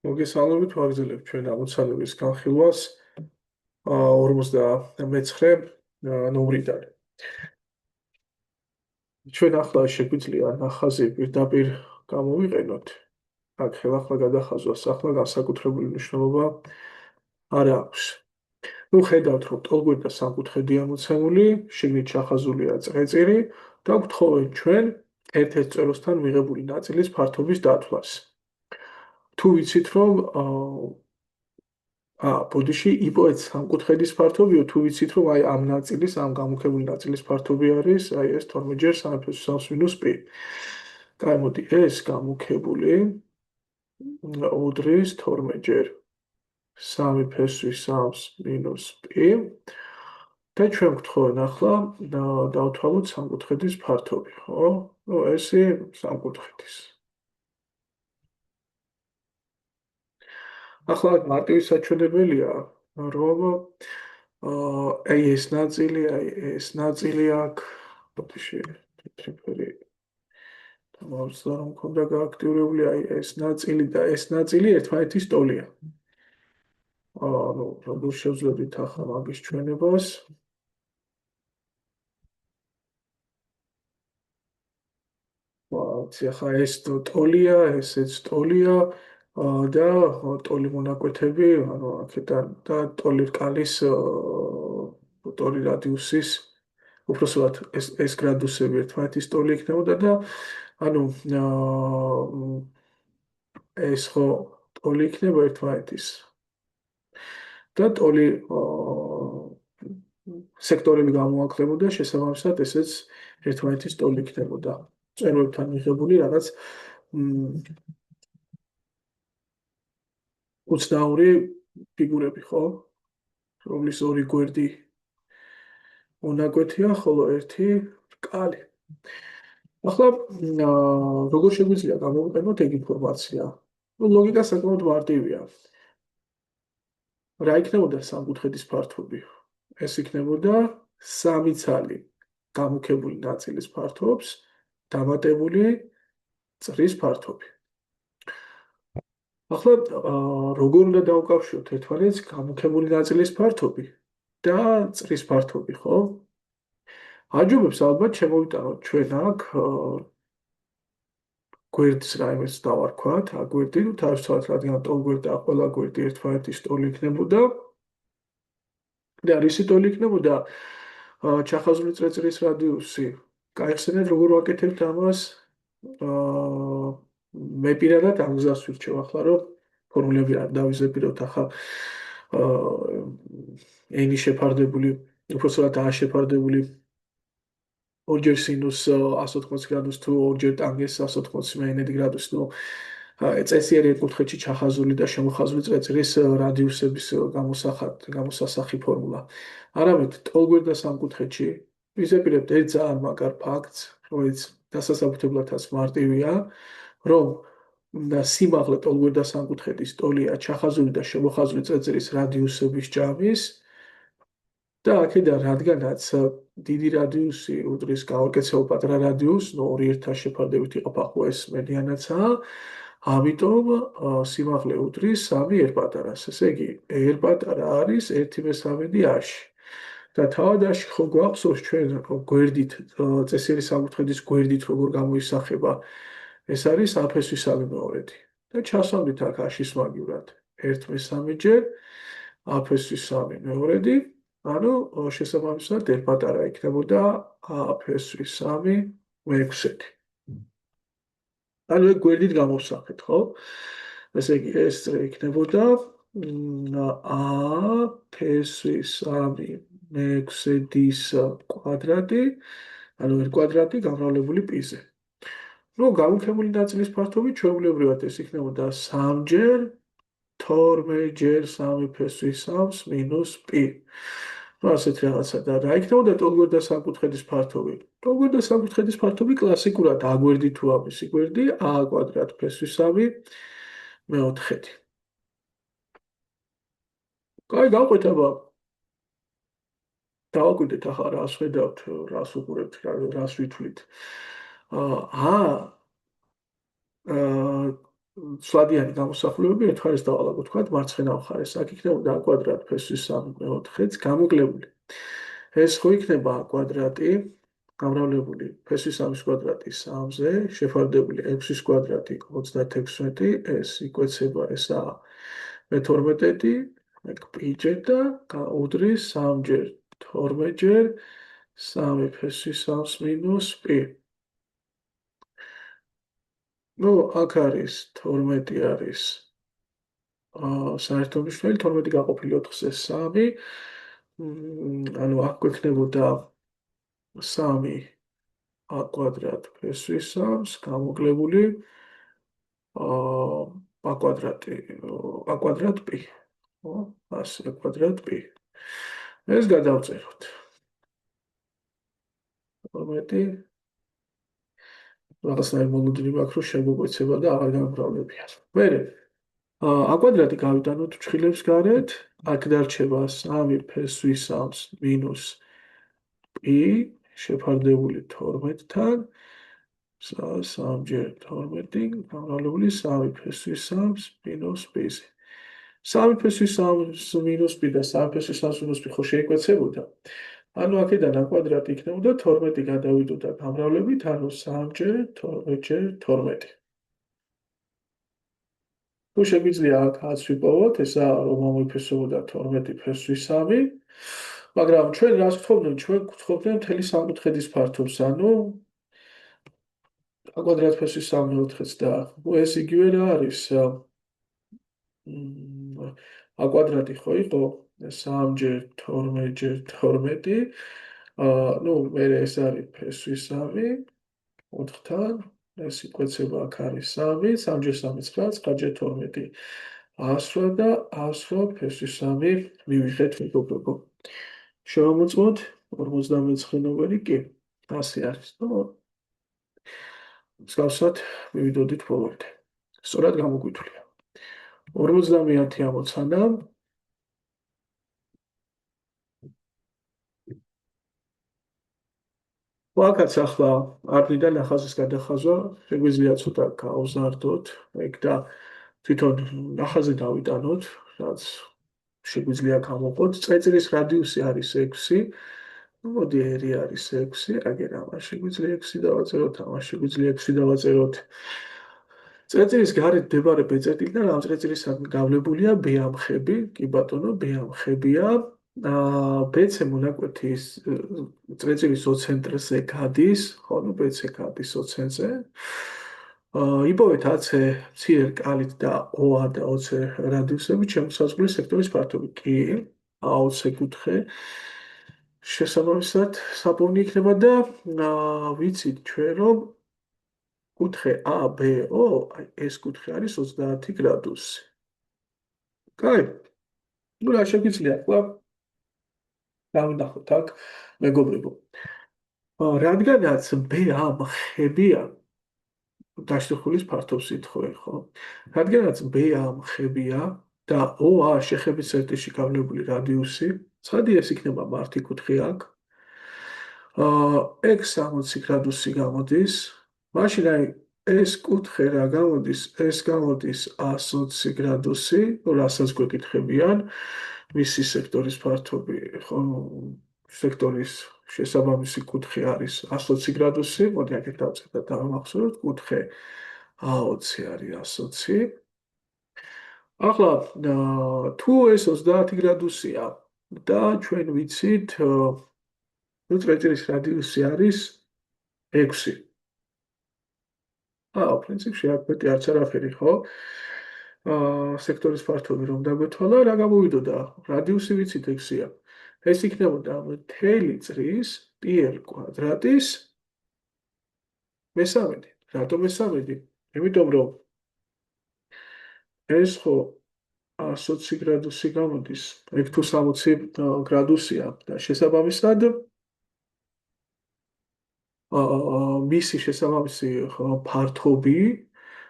მოგესალმებით, ვაგრძელებთ ჩვენ ამოცანების განხილვას 59 ნომრიდან. ჩვენ ახლა შეგვიძლია ნახაზი პირდაპირ გამოვიყენოთ. აქ ხელახლა გადახაზვას ახლა განსაკუთრებული მნიშვნელობა არ აქვს. ნუ ხედავთ, რომ ტოლგვერდა სამკუთხედია მოცემული, შიგნით ჩახაზულია წრეწირი და გვთხოვენ ჩვენ ერთ-ერთ წეროსთან მიღებული ნაწილის ფართობის დათვლას. თუ ვიცით, რომ ბოდიში იპოვეთ სამკუთხედის ფართობიო, თუ ვიცით, რომ აი ამ ნაწილის, ამ გამუქებული ნაწილის ფართობი არის, აი ეს 12-ჯერ 3/3 - π. კაი, მოდი, ეს გამუქებული უდრის 12-ჯერ 3/3 - π. და ჩვენ გვთხოვენ ახლა დავთვალოთ სამკუთხედის ფართობი, ხო? ნუ ესე სამკუთხედის. ახლა მარტივი საჩვენებელია, რომ აი ეს ნაწილი აქ ბოდიში თითქმის თამამსა რომ მქონდა გააქტიურებული აი ეს ნაწილი და ეს ნაწილი ერთმანეთის ტოლია. ნუ როგორ შევძლებდით ახლა მაგის ჩვენებას? ახლა ეს ტოლია, ესეც ტოლია და ტოლი მონაკვეთები, ანუ აქედან და ტოლი რკალის ტოლი რადიუსის უბრალოდ ეს გრადუსები ერთმანეთის ტოლი იქნებოდა და ანუ ეს ხო ტოლი იქნება ერთმანეთის და ტოლი სექტორები გამოაკლებოდა შესაბამისად ესეც ერთმანეთის ტოლი იქნებოდა. წეროებთან მიღებული რაღაც უცნაური ფიგურები, ხო? რომლის ორი გვერდი მონაკვეთია, ხოლო ერთი რკალი. ახლა როგორ შეგვიძლია გამოვიყენოთ ეგ ინფორმაცია? ნუ ლოგიკა საკმაოდ მარტივია. რა იქნებოდა სამკუთხედის ფართობი? ეს იქნებოდა 3 ცალი გამუქებული ნაწილის ფართობს დამატებული წრის ფართობი. ახლა როგორ უნდა დავუკავშიროთ ერთმანეთს გამუქებული ნაწილის ფართობი და წრის ფართობი, ხო? აჯობებს ალბათ შემოვიტანოთ ჩვენ აქ გვერდის რაიმეს დავარქვათ, აგვერდი, ნუ თავისთავად რადგან ტოლგვერდა ყველა გვერდი ერთმანეთის ტოლი იქნებოდა და რისი ტოლი იქნებოდა ჩახაზული წრეწირის რადიუსი. გაიხსენეთ როგორ ვაკეთებთ ამას? მე პირადად ამ გზას ვირჩევ ახლა, რომ ფორმულები არ დავიზეპიროთ ახლა n შეფარდებული, უბრალოდ a შეფარდებული 2-ჯერ სინუს 180 გრადუსს თუ 2-ჯერ ტანგენს 180 გრადუსს, ნუ წესიერი კუთხედში ჩახაზული და შემოხაზული წრეწირის რადიუსების გამოსასახი ფორმულა. არამედ ტოლგვერდა სამკუთხედში ვიზეპირებთ ერთ ძალიან მაგარ ფაქტს, რომელიც დასასაბუთებლადაც მარტივია, რომ სიმაღლე ტოლგვერდა სამკუთხედის ტოლია ჩახაზული და შემოხაზული წრეწირის რადიუსების ჯამის და აქედან რადგანაც დიდი რადიუსი უდრის გაუკეთებელ პატარა რადიუსს, ნუ ორი ერთთან შეფარდებით იყოფა ხო ეს მედიანაცაა, ამიტომ სიმაღლე უდრის 3 r პატარას. ესე იგი, r პატარა არის 1/3 a-ში. და თავად a-ში ხო გვახსოვს ჩვენ გვერდით, წესიერი სამკუთხედის გვერდით როგორ გამოისახება, ეს არის a-2. და ჩასვამდით აქ a-შის მაგივრად 1/3-ჯერ a-2. ანუ შესაბამისად r პატარა იქნებოდა a-6. ანუ ეგ გვერდით გამოვსახეთ, ხო? ესე იგი ეს წრე იქნებოდა a-6-6-დის კვადრატი, ანუ r კვადრატი გამრავლებული π-ზე. ნუ გამუქებული ნაწილის ფართობი ჩვეულებრივად ეს იქნებოდა 3-ჯერ 12-ჯერ 3/3 - π. ნუ ასეთი რაღაცა და რა იქნებოდა ტოლგვერდა სამკუთხედის ფართობი? ტოლგვერდა სამკუთხედის ფართობი კლასიკურად a გვერდი თუ ამისი გვერდი a² + 3/4. კაი, გავყვეთ აბა. დავაკვირდეთ ახლა რას ხედავთ, რას უყურებთ, რას ვითვლით. სვადიანი გამოსახულებები ერთხელ დავალაგო თქვა მარცხენა მხარეს. აქ იქნებოდა a კვადრატ ფესვის 3/4-ს გამოკლებული. ეს ხო იქნება a კვადრატი გამრავლებული ფესვის 3 კვადრატის 3-ზე შეფარდებული 6-ის კვადრატი 36, ეს იკვეცება ესაა მე-12, ეგ პიჯერ და გაუდრის 3-ჯერ 12-ჯერ 3 ფესვის 3 მინუს პი. ნუ აქ არის 12 არის საერთო მნიშვნელი 12 გაყოფილი 4-ზე 3. ანუ აქ გვექნებოდა 3 a კვადრატ ფესვის 3 გამოკლებული a კვადრატ პი. ხო? ასე a კვადრატ პი. ეს გადავწეროთ. 12 რაღაცნაირ მოლოდინი მაქვს რომ შეგვეცება და აღარ გამგრავლებია. მერე a კვადრატი გავიტანოთ ფრჩხილებს გარეთ, აქ დარჩება 3 ფესვის 3 მინუს პი შეფარდებული 12-თან 3-ჯერ 12 გამრავლებული 3 ფესვის 3 მინუს პი-ზე. 3 ფესვის 3 მინუს პი და 3 ფესვის 3 მინუს პი ხო შეიკვეცებოდა. ანუ აქედან a კვადრატი იქნებოდა 12 გადავიდოდა გამრავლებით, ანუ 3-ჯერ 12-ჯერ 12. თუ შეგვიძლია აქ 10 ვიპოვოთ, ესა რომ ამოიფესებოდა 12 ფესვის 3, მაგრამ ჩვენ რას ვთხოვდნენ? ჩვენ ვთხოვდნენ მთელი სამკუთხედის ფართობს, ანუ a კვადრატ ფესვის 3/4-ს და ეს იგივე რა არის? a კვადრატი ხო იყო 3-ჯერ 12-ჯერ 12. ნუ მე ეს არის ფესვის 3 4-თან, ეს იკვეცება აქ არის 3, 3-ჯერ 3 9, 9-ჯერ 12. 100 და 100 ფესვის 3 მივიღეთ მეგობრებო. შევამოწმოთ 59 ნომერი კი ასე არის. ნუ მსგავსად მივიდოდით ბოლომდე. სწორად გამოგვითვლია. 50 ამოცანა ვაკაც ახლა არდიდან ახაზის გადახაზვა შეგვიძლია ცოტა გავზარდოთ ეგ და თვითონ ახაზე დავიტანოთ რაც შეგვიძლია გამოყოთ წეწილის რადიუსი არის 6. ნუ მოდი ერი არის 6, აგერ ამას შეგვიძლია 6 დავაწეროთ, ამას შეგვიძლია 6 დავაწეროთ. წეწილის გარეთ მდებარე ბეწეტილიდან ამ წეწილისგან გავლებულია b ამხები, კი ბატონო, b ამხებია. ბc მონაკვეთის წეწილის 20 ცენტრზე გადის, ხო, ნუ bc გადის 20 ცენტრზე. იპოვეთ AC მცირე რკალით და OA და OC რადიუსებით შემოსაზღვრული სექტორის ფართობი. კი, AOC კუთხე შესაბამისად საპოვნი იქნება და ვიცით ჩვენ რომ კუთხე ABO, აი ეს კუთხე არის 30 გრადუსი. კაი. ნუ რა შეგვიძლია ახლა დავინახოთ აქ მეგობრებო. რადგანაც B ამხებია დაშლიხულის ფართობს ითხოვენ, ხო? რადგანაც B ამხებია და OA შეხების წერტილში გავლებული რადიუსი, ცხადი ეს იქნება მართი კუთხე აქ. X 60 გრადუსი გამოდის. მაშინ აი ეს კუთხე რა გამოდის? ეს გამოდის 120 გრადუსი, რასაც გვეკითხებიან. მისი სექტორის ფართობი, ხო, სექტორის შესაბამისი კუთხე არის 120 გრადუსი. მოდი აქეთ დავწერთ და დავამახსოვროთ კუთხე AOC არის 120. ახლა თუ ეს 30 გრადუსია და ჩვენ ვიცით ნუ წეწილის რადიუსი არის 6. პრინციპში აქ მეტი არც არაფერი, ხო? სექტორის ფართობი რომ დაგვეთვალა, რა გამოვიდოდა? რადიუსი ვიცით 6-ია. ეს იქნებოდა მთელი წრის πr კვადრატის მესამედი. რატომ მესამედი? იმიტომ რომ ეს ხო 120 გრადუსი გამოდის, ეგ თუ 60 გრადუსია და შესაბამისად მისი შესაბამისი ფართობი,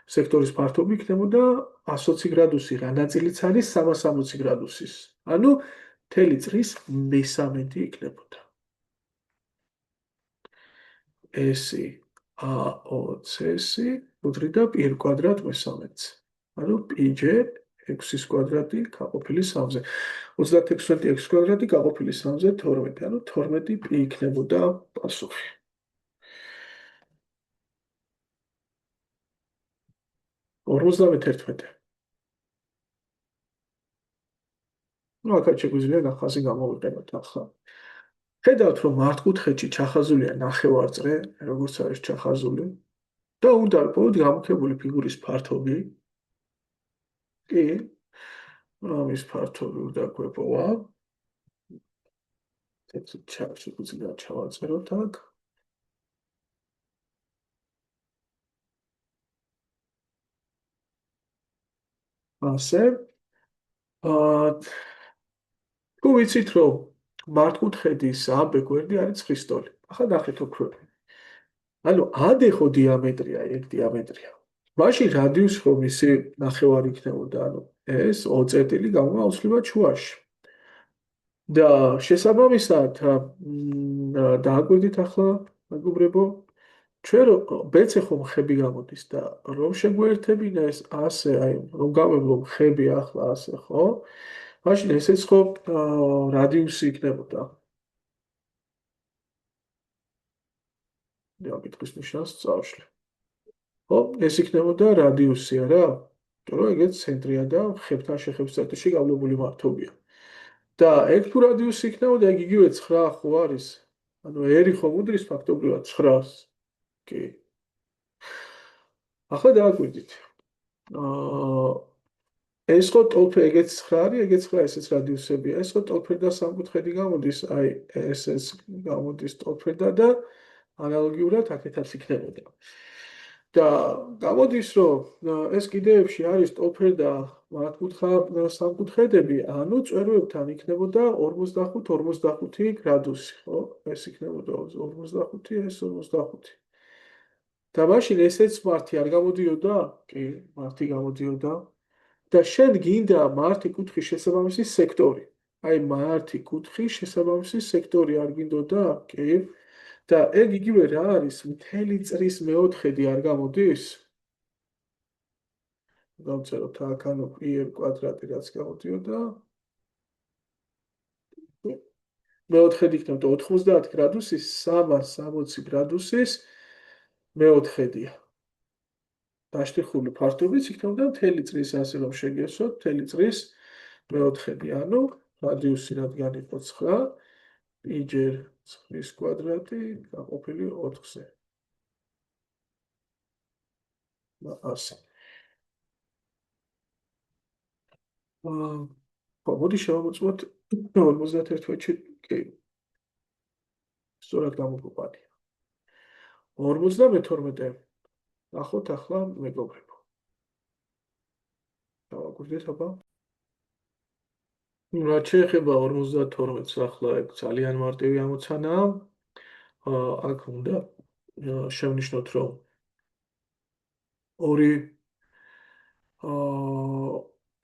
სექტორის ფართობი იქნებოდა 120 გრადუსი, რა ნაწილიც არის 360 გრადუსის. ანუ მთელი წრის მესამედი იქნებოდა. S AOC უდრიდა πr კვადრატ მესამედს. ანუ π ჯერ x-ის კვადრატი გაყოფილი 3-ზე. 36 x კვადრატი გაყოფილი 3-ზე 12. ანუ 12 π იქნებოდა პასუხი. 51. ну, აქაც შეგვიძლია ნახაზი გამოვიყენოთ ახლა. ხედავთ, რომ მართკუთხედში ჩახაზულია ნახევარწრე, როგორც არის ჩახაზული, და უნდა ვიპოვოთ გამუქებული ფიგურის ფართობი. კი, ამის ფართობი უნდა გვეპოვა. ეს შეგვიძლია ჩავაწეროთ აქ. ასე. თუ ვიცით, რომ მართკუთხედის AB გვერდი არის ცხრისტოლი. ახლა ნახეთ ოქროთი. ანუ AD ხო დიამეტრია, ეგ დიამეტრია. მაშინ რადიუსი ხო მისი ნახევარი იქნებოდა, ანუ ეს O წერტილი გამოაუცლებლად შუაში. და შესაბამისად დააკვირდით ახლა, მეგობრებო, ჩვენ ბეცე ხომ ხები გამოდის და რომ შეგვერთებინა ეს ასე, აი, რომ გავევლო ხები ახლა ასე, ხო? მაშინ ესეც ხო რადიუსი იქნებოდა. და კითხვის ნიშანს წავშლი. ხო, ეს იქნებოდა რადიუსი, არა? იმიტომ რომ ეგეც ცენტრია და ხებთან შეხების წერტილში გავლებული მართობია. და ეგ თუ რადიუსი იქნებოდა, ეგ იგივე 9 ხო არის? ანუ ერი ხომ უდრის ფაქტობრივად 9-ს. კი. ახლა დააკვირდით. ეს ხო ტოლფე ეგეც 9 არის, ეგეც 9, ესეც რადიუსებია. ეს ხო ტოლფერდა და სამკუთხედი გამოდის, აი ეს გამოდის ტოლფერდა და ანალოგიურად აქეთაც იქნებოდა. და გამოდის, რომ ეს კიდეებში არის ტოლფერდა მართკუთხა სამკუთხედები, ანუ წვეროებთან იქნებოდა 45 გრადუსი, ხო? ეს იქნებოდა 45, ეს 45. და მაშინ ესეც მართი არ გამოდიოდა? კი, მართი გამოდიოდა. და შენ გინდა მართი კუთხის შესაბამისი სექტორი. აი მართი კუთხის შესაბამისი სექტორი არ გინდოდა? კი. და ეგ იგივე რა არის? მთელი წრის მეოთხედი არ გამოდის? გავწეროთ აქ ანუ πr კვადრატი რაც გამოდიოდა. მეოთხედი იქნება 90 გრადუსის 360 გრადუსის მეოთხედია. დაშტიხული ფართობიც იქნებოდა მთელი წრის ასე რომ შეგესოთ, მთელი წრის მეოთხედი, ანუ რადიუსი რადგან იყო 9, π ჯერ 9-ის კვადრატი გაყოფილი 4-ზე. ასე. ხო, მოდი შევამოწმოთ 51-ში, კი. სწორად გამოგვიყვანია. 52. ნახოთ ახლა მეგობრებო. დავაკვირდეთ აბა. რაც შეეხება 52-ს, ახლა ეგ ძალიან მარტივი ამოცანაა. აქ უნდა შევნიშნოთ, რომ ორი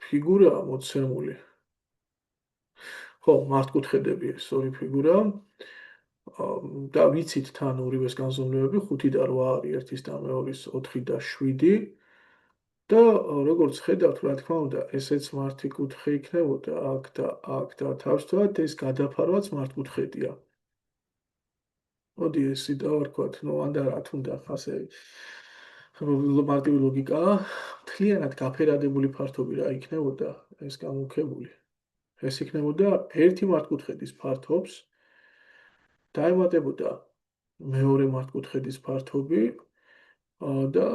ფიგურაა მოცემული. ხო, მართკუთხედები ეს ორი ფიგურა. და ვიცით თან ორივეს განზომილებები 5 და 8 არის, ერთის და მეორის 4 და 7. და როგორც ხედავთ, რა თქმა უნდა, ესეც მართი კუთხე იქნებოდა აქ და თავისთავად ეს გადაფარვაც მართკუთხედია. მოდი ეს დავარქვათ, ნუ ან და რა თუნდა ასე მარტივი ლოგიკაა. მთლიანად გაფერადებული ფართობი რა იქნებოდა ეს გამუქებული. ეს იქნებოდა ერთი მართკუთხედის ფართობს დაემატებოდა მეორე მართკუთხედის ფართობი და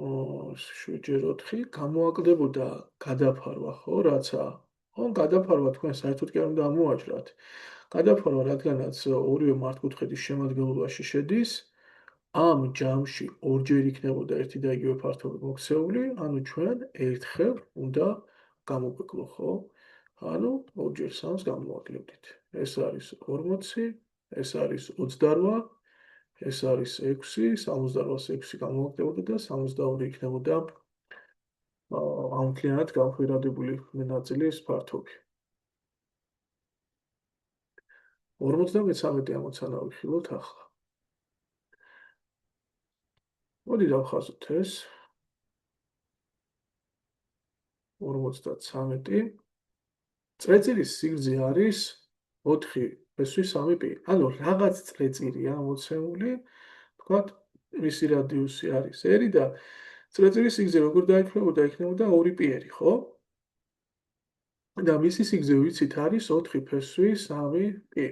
7-4 გამოაკლდებოდა გადაფარვა, ხო, რაცა? ხო, გადაფარვა თქვენ საერთოდ კი არ უნდა ამოაჭრათ. გადაფარვა, რადგანაც ორივე მართკუთხედის შემადგენლობაში შედის, ამ ჯამში ორჯერ იქნებოდა ერთი და იგივე ფართობი მოქცეული, ანუ ჩვენ ერთხელ უნდა გამოვიკლო, ხო? ანუ 2-ჯერ 3-ს გამოვაკლებდით. ეს არის 40, ეს არის 28, ეს არის 6, 68-ს 6 გამოვაკლებოდა და 62 იქნებოდა ამთლიანად განხორციელებული ნაწილის ფართობი. 53 ამოცანა ვიხილოთ ახლა. მოდი დავხაზოთ ეს. 53. წრეწირის სიგრძე არის 4 ფესვი 3 პი. ანუ რაღაც წრეწირია მოცემული, ვთქვათ, მისი რადიუსი არის ერი და წრეწირის სიგრძე როგორ დაიქმნებოდა, იქნებოდა 2 პიერი, ხო? და მისი სიგრძე ვიცით არის 4 ფესვი 3 პი.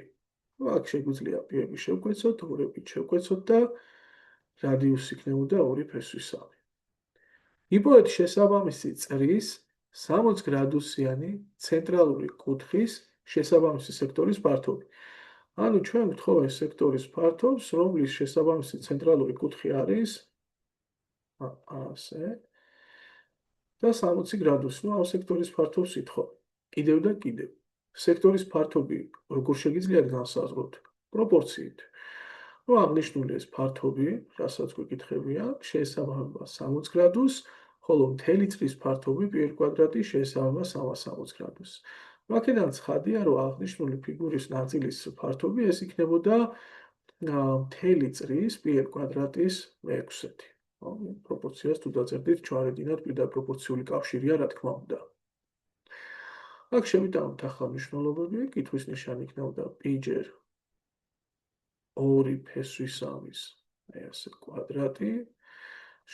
აქ შეგვიძლია პიები შევკვეცოთ, ორები შევკვეცოთ და რადიუსი იქნებოდა 2 ფესვი 3. იპოვეთ შესაბამისი წრის 60 გრადუსიანი ცენტრალური კუთხის შესაბამისი სექტორის ფართობი. ანუ ჩვენ გვთხოვენ სექტორის ფართობს, რომლის შესაბამისი ცენტრალური კუთხე არის ასე და 60 გრადუსი. ნუ ამ სექტორის ფართობს ითხოვ. კიდევ და კიდევ. სექტორის ფართობი როგორ შეგიძლიათ განსაზღვროთ? პროპორციით. ნუ აღნიშნული ეს ფართობი, რასაც გვეკითხებია, შეესაბამება 60 გრადუსს, ხოლო მთელი წრის ფართობი π² შეესაბამება 360 გრადუსს. აქედან ცხადია, რომ აღნიშნული ფიგურის ნაწილის ფართობი ეს იქნებოდა მთელი წრის π²-ის მე-6. პროპორციას თუ დაწერდით, ჩავარედინოთ პირდაპირ პროპორციული კავშირია, რა თქმა უნდა. აქ შევიტანოთ ახლა მნიშვნელობები, კითხვის ნიშანი იქნებოდა π ჯერ 2 ფესვი 3-ის ესე კვადრატი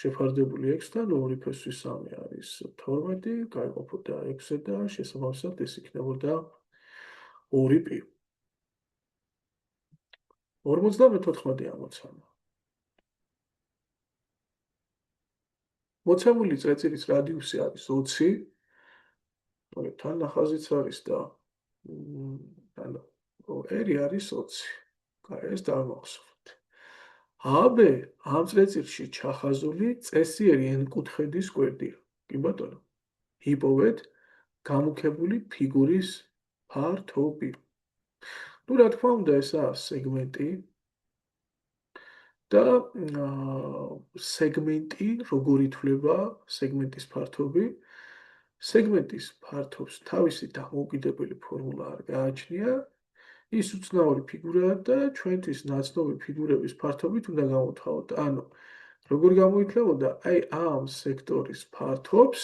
შეფარდებული 6-თან 2 ფესვი 3 არის 12, გაიყოფოდა 6-ზე და შესაბამისად ეს იქნებოდა 2 პი. 54 ამოცანა. მოცემული წრეწირის რადიუსი არის 20. თან ნახაზიც არის და ერი არის 20. ეს დავიმახსოვროთ. AB ამ წრეწირში ჩახაზული წესიერი n-კუთხედის კვერდია. კი ბატონო. იპოვეთ გამუქებული ფიგურის ფართობი. ნუ რა თქმა უნდა, ესაა სეგმენტი და სეგმენტი როგორ ითვლება სეგმენტის ფართობი? სეგმენტის ფართობს თავისი დამოუკიდებელი ფორმულა არ გააჩნია. ის უცნაური ფიგურაა და ჩვენთვის ნაცნობი ფიგურების ფართობით უნდა გამოვთვალოთ. ანუ როგორ გამოიქნებოდა? აი ამ სექტორის ფართობს,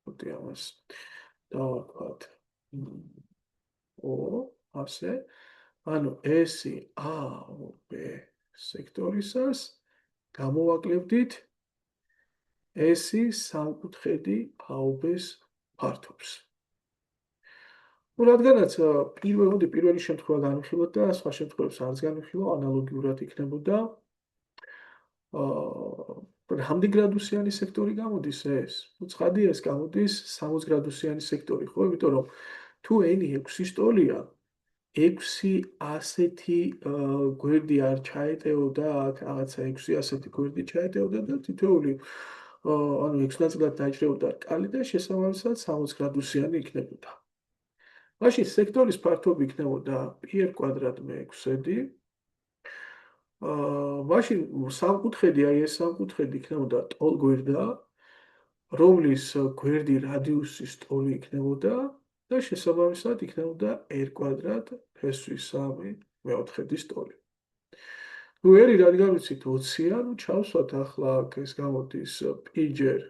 მოდი ამას დავარქვათ ასე. ანუ ესი AB სექტორისას გამოვაკლებდით ესი სამკუთხედი AB-ს ფართობს. რადგანაც პირველი შემთხვევა განვიხილოთ და სხვა შემთხვევებს არც განვიხილო, ანალოგიურად იქნებოდა რამდენი გრადუსიანი სექტორი გამოდის ეს? ნუ ცხადია ეს გამოდის 60 გრადუსიანი სექტორი, ხო? იმიტომ რომ თუ n-ი 6-ის ტოლია, 6 ასეთი გვერდი არ ჩაეტეოდა, აქ რაღაცა 6 ასეთი გვერდი ჩაეტეოდა და თითოეული ანუ 6 ნაწილად დაჭრეოდა რკალი და შესაბამისად 60 გრადუსიანი იქნებოდა. მაშინ სექტორის ფართობი იქნებოდა π² მე-6. მაშინ სამკუთხედი, აი ეს სამკუთხედი იქნებოდა ტოლგვერდა, რომლის გვერდი რადიუსის ტოლი იქნებოდა და შესაბამისად იქნებოდა r² ფესვი 3 მე-4-ის ტოლი. ნუ ერი რადგან ვიცით 20-ია, ნუ ჩავსვათ ახლა აქ ეს გამოდის π ჯერ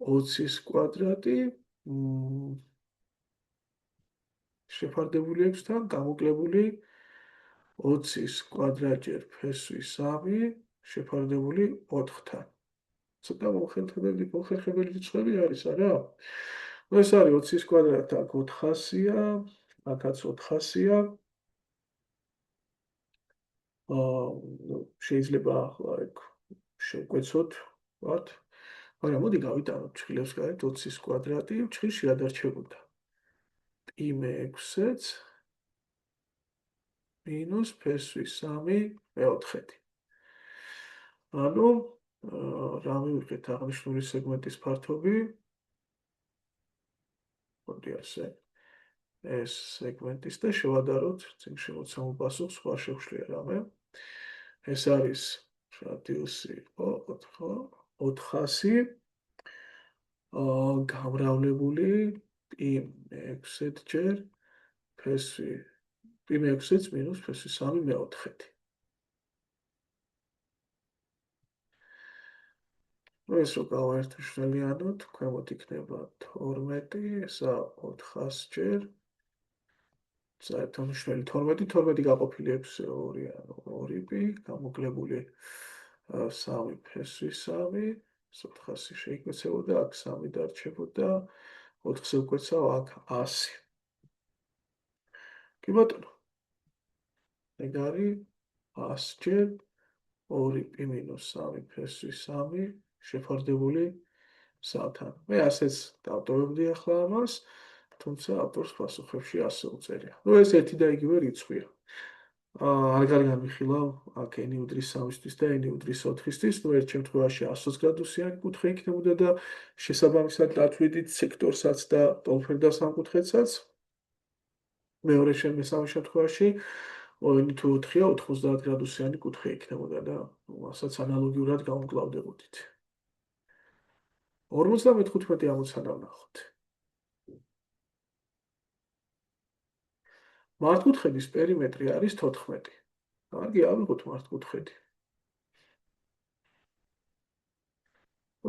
20-ის კვადრატი შეფარდებული 6-თან გამოკლებული 20-ის კვადრატ ჯერ ფესვი 3 შეფარდებული 4-თან. ცოტა მოხერხებელი რიცხვები არის, არა? ეს არის 20-ის კვადრატი, აქ 400-ია, აქაც 400-ია. შეიძლება ახლა ეგ შევკვეცოთ, ვთქვათ. მაგრამ მოდი გავიტანოთ ჩხილებს გარეთ 20-ის კვადრატი, ჩხილში რა დარჩებოდა? π მე-6-იც მინუს ფესვი 3 მე-4. ანუ რა მივიღეთ აღნიშნული სეგმენტის ფართობი? მოდი ასე. ეს სეგმენტის და შევადაროთ წინ შემოცემულ პასუხს, სხვა შევშლია რამე. ეს არის რადიუსი 400 გამრავლებული π მე-6 ჯერ ფესვი π მე-6-იც მინუს ფესვი 3 მე-4. ეს რო გავაერთმშრალიანოთ, ქვემოთ იქნება 12, ესა 400 ჯერ საერთო მნიშვნელი 12, 12 გაყოფილი 6-ზე 2, ანუ 2π, გამოკლებული 3 ფესვი 3, 400 შეიკვეცებოდა, აქ 3 დარჩებოდა, 4-ზე უკვეცავ, აქ 100. კი ბატონო, ეგ არის 100 ჯერ 2π მინუს 3 ფესვი 3 შეფარდებული 3-თან. მე ასეც დავტოვებდი ახლა ამას, თუმცა ავტორს პასუხებში ასე უწერია. ეს ერთი და იგივე რიცხვია. არ განვიხილავ აქ n უდრის 3-ისთვის და n უდრის 4-ისთვის, ერთ შემთხვევაში 120 გრადუსიანი კუთხე იქნებოდა და შესაბამისად დათვლით სექტორსაც და ტოლფერდა სამკუთხედსაც. მეორე მესამე შემთხვევაში n თუ 4-ია 90 გრადუსიანი კუთხე იქნებოდა და მასაც ანალოგიურად გავმკლავდებოდით. 55 ამოცანა ვნახოთ. მართკუთხედის პერიმეტრი არის 14. კარგი, ავიღოთ მართკუთხედი.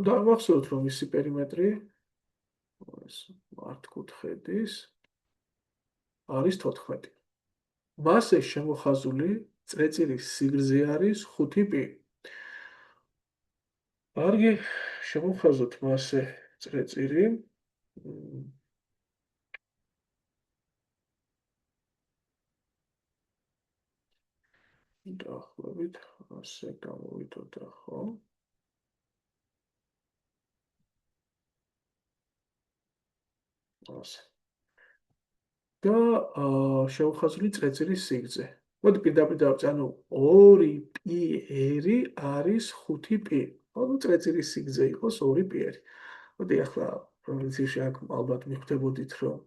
და მახსოვთ რომ მისი პერიმეტრი ეს მართკუთხედის არის 14. მასზე შემოხაზული წრეწირის სიგრძე არის 5π. კარგი, შემოხაზოთ მასზე წრეწირი. დაახლოებით ასე გამოვიდოდა, ხო? ასე. და შემოხაზული წრეწირის სიგრძე. მოდი პირდაპირ დავწერე, ანუ 2πr არის 5π. ანუ წრეწირის სიგრძე იყოს 2πr. მოდი ახლა პროვინციაში აქ ალბათ მიხვდებოდით, რომ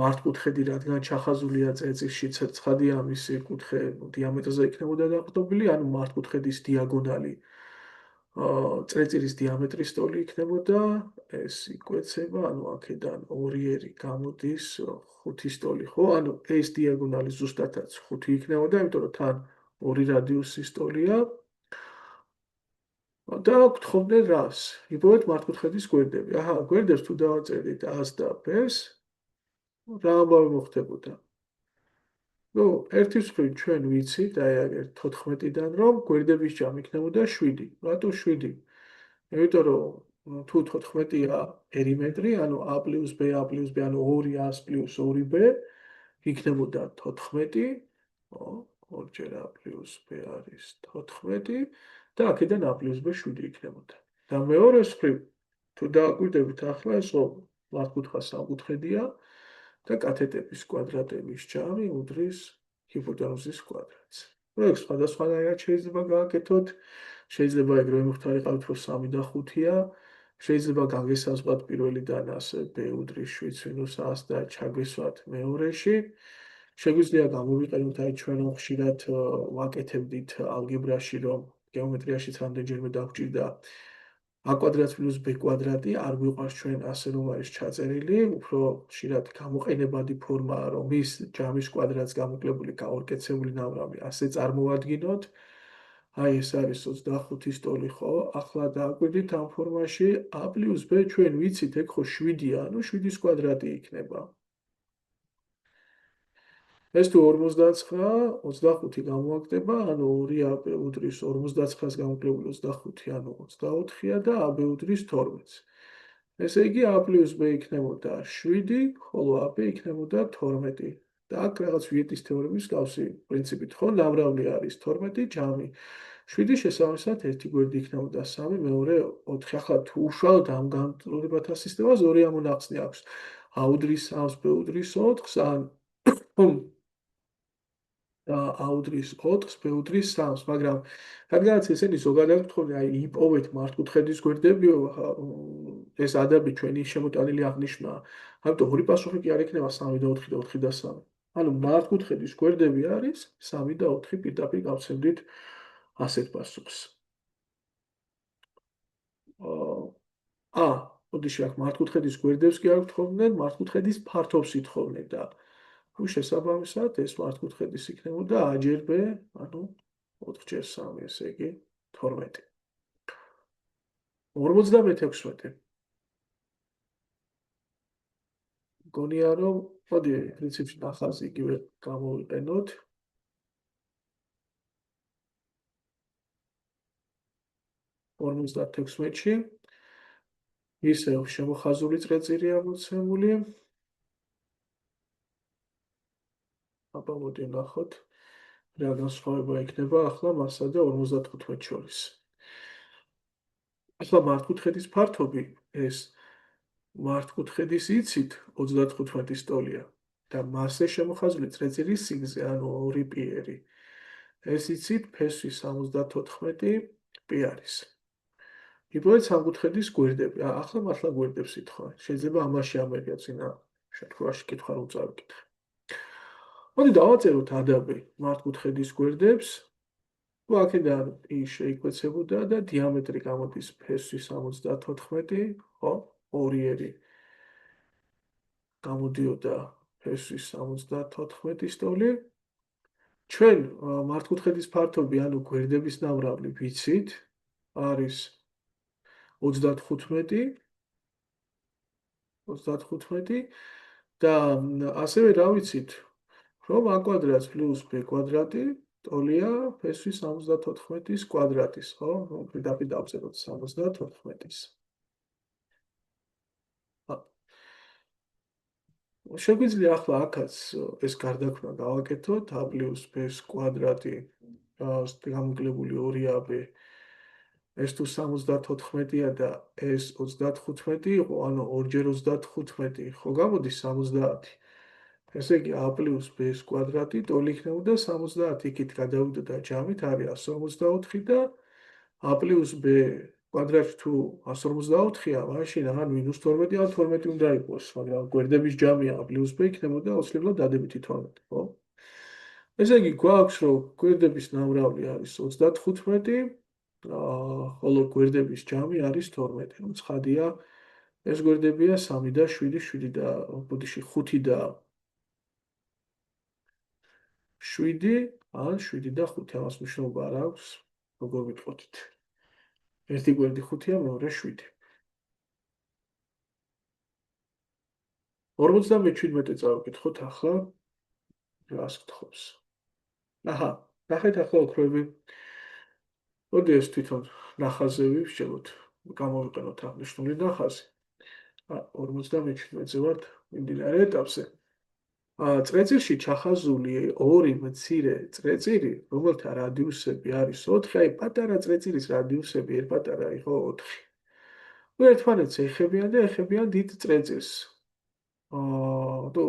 მართკუთხედი რადგან ჩახაზულია წრეწირში ცხადია მისი კუთხე დიამეტრზე იქნებოდა დაყრდნობილი, ანუ მართკუთხედის დიაგონალი წრეწირის დიამეტრის ტოლი იქნებოდა, ეს იკვეცება, ანუ აქედან 2r გამოდის 5-ის ტოლი, ხო? ანუ ეს დიაგონალი ზუსტადაც 5 იქნებოდა, იმიტომ რომ თან 2 რადიუსის ტოლია. და გთხოვდნენ რას? იპოვეთ მართკუთხედის გვერდები. აჰა, გვერდებს თუ დავაწერდით A-ს და B-ს, რა ამბავი მოხდებოდა? ნუ, ერთი მხრივ ჩვენ ვიცით, აი აგერ 14-დან, რომ გვერდების ჯამი იქნებოდა 7. რატო 7? იმიტომ რომ თუ 14-ია პერიმეტრი, ანუ A + B, A + B, ანუ 2A + 2B, იქნებოდა 14, ხო? 2ჯერ A + B არის 14 და აქედან A + B 7 იქნებოდა. და მეორე მხრივ, თუ დააკვირდებით ახლა, ეს მართკუთხა სამკუთხედია და კათეტების კვადრატების ჯამი უდრის ჰიპოტენუზის კვადრატს. ეგ სხვადასხვანაირად შეიძლება გააკეთოთ. შეიძლება ეგრე მოვხდარიყავით, რომ 3 და 5-ია. შეიძლება გაგესაზღვრათ პირველიდან ასე b უდრის 7 - 100 და ჩაგვესვათ მეორეში. შეგვიძლია გამოვიყენოთ აი ჩვენ ხშირად ვაკეთებდით ალგებრაში, რომ გეომეტრიაშიც რამდენჯერმე დაგვჭირდა a კვადრატ + b კვადრატი, არ გვიყვარს ჩვენ ასე რომ არის ჩაწერილი, უფრო ხშირად გამოყენებადი ფორმაა, რომ ის ჯამის კვადრატს გამოკლებული გაორკეცებული ნავრამი ასე წარმოვადგინოთ. აი ეს არის 25-ის ტოლი, ხო? ახლა დააკვირდით ამ ფორმაში a + b ჩვენ ვიცით, ეგ ხო 7-ია, ანუ 7-ის კვადრატი იქნება. ეს თუ 59, 25 გამოაგდება, ანუ 2ab უდრის 59-ს გამოკლებული 25, ანუ 24-ია და ab უდრის 12-ს. ესე იგი a + b იქნებოდა 7, ხოლო ab იქნებოდა 12. და აქ რაღაც ვიეტის თეორემის გავსი პრინციპით, ხო? ნავრავლი არის 12, ჯამი 7, შესაბამისად ერთი გვერდი იქნებოდა 3, მეორე 4. ახლა თუ უშუალოდ ამ განტოლებათა სისტემას ორი ამონახსნი აქვს. a უდრის 3-ს, b უდრის 4-ს, ან და a უდრის 4-ს, b უდრის 3-ს, მაგრამ რადგანაც ესენი ზოგადად გთხოვდნენ, აი იპოვეთ მართკუთხედის გვერდები, ეს ადაბი ჩვენი შემოტანილი აღნიშვნაა. ამიტომ ორი პასუხი კი არ იქნება 3 და 4 და 4 და 3. ანუ მართკუთხედის გვერდები არის 3 და 4, პირდაპირ გავცემდით ასეთ პასუხს. ოდიში აქ მართკუთხედის გვერდებს კი არ გთხოვდნენ, მართკუთხედის ფართობს ითხოვდნენ და შესაბამისად ეს მართკუთხედის იქნებოდა a ჯერ b, ანუ 4 ჯერ 3, ესე იგი 12. 56. მგონია რომ მოდი პრინციპში ნახაზი იგივე გამოვიყენოთ. 56-ში ისევ შემოხაზული წრეწირი ამოცემული. აბა მოდი ნახოთ რა განსხვავება იქნება ახლა მასა და 55 შორის. ახლა მართკუთხედის ფართობი ეს მართკუთხედის იცით 35 ტოლია და მასზე შემოხაზული წრეწირის სიგრძე, ანუ 2 პიერი. ეს იცით ფესვი 74 პი არის. იპოვეთ სამკუთხედის გვერდები. ახლა მართლა გვერდებს ითხოვა. შეიძლება ამაში ამერია წინა შემთხვევაში კითხვა რომ წავიკითხე. მოდი დავაწეროთ ადაბი მართკუთხედის გვერდებს. თუ აქედან პი შეიკვეცებოდა და დიამეტრი გამოდის ფესვი 74, ხო? ორიერი გამოდიოდა ფესვის 74 ტოლი. ჩვენ მართკუთხედის ფართობი, ანუ გვერდების ნამრავლი ვიცით, არის 35 და ასევე რა ვიცით, რომ a კვადრატს პლუს b კვადრატი ტოლია ფესვის 74-ის კვადრატის, ხო? პირდაპირ დავწეროთ 74-ის. შეგვიძლია ახლა აქაც ეს გარდაქმნა გავაკეთოთ a პლუს b-ს კვადრატი გამოკლებული 2ab ეს თუ 74-ია და ეს 35 იყო, ანუ 2-ჯერ 35, ხო გამოდის 70. ესე იგი a პლუს b-ს კვადრატი ტოლი იქნებოდა 70, იქით გადავიდოდა ჯამით არის 154 და a პლუს b კვადრატი თუ 154-ია, მაშინ ან -12 ან 12 უნდა იყოს, მაგრამ გვერდების ჯამია a პლუს b იქნებოდა აუცილებლად დადებითი 12, ხო? ესე იგი გვაქვს, რომ გვერდების ნამრავლი არის 35, ხოლო გვერდების ჯამი არის 12. რომ ცხადია, ეს გვერდებია 3 და 7, 7 და ბოდიში 5 და 7, ან 7 და 5, ამას მნიშვნელობა არ აქვს, როგორ ვიტყოდით. ერთი გვერდი 5-ია, მეორე 7. 57 წავიკითხოთ ახლა. რას გთხოვს? აჰა, ნახეთ ახლა ოქროები. მოდი ეს თვითონ ნახაზზე ვივსჯელოთ, გამოვიყენოთ აღნიშნული ნახაზი. 57-ზე ვართ მიმდინარე ეტაპზე. წრეწირში ჩახაზული ორი მცირე წრეწირი, რომელთა რადიუსები არის 4, აი პატარა წრეწირის რადიუსები პატარა იყო 4. ერთმანეთს ეხებიან და ეხებიან დიდ წრეწირს. თუ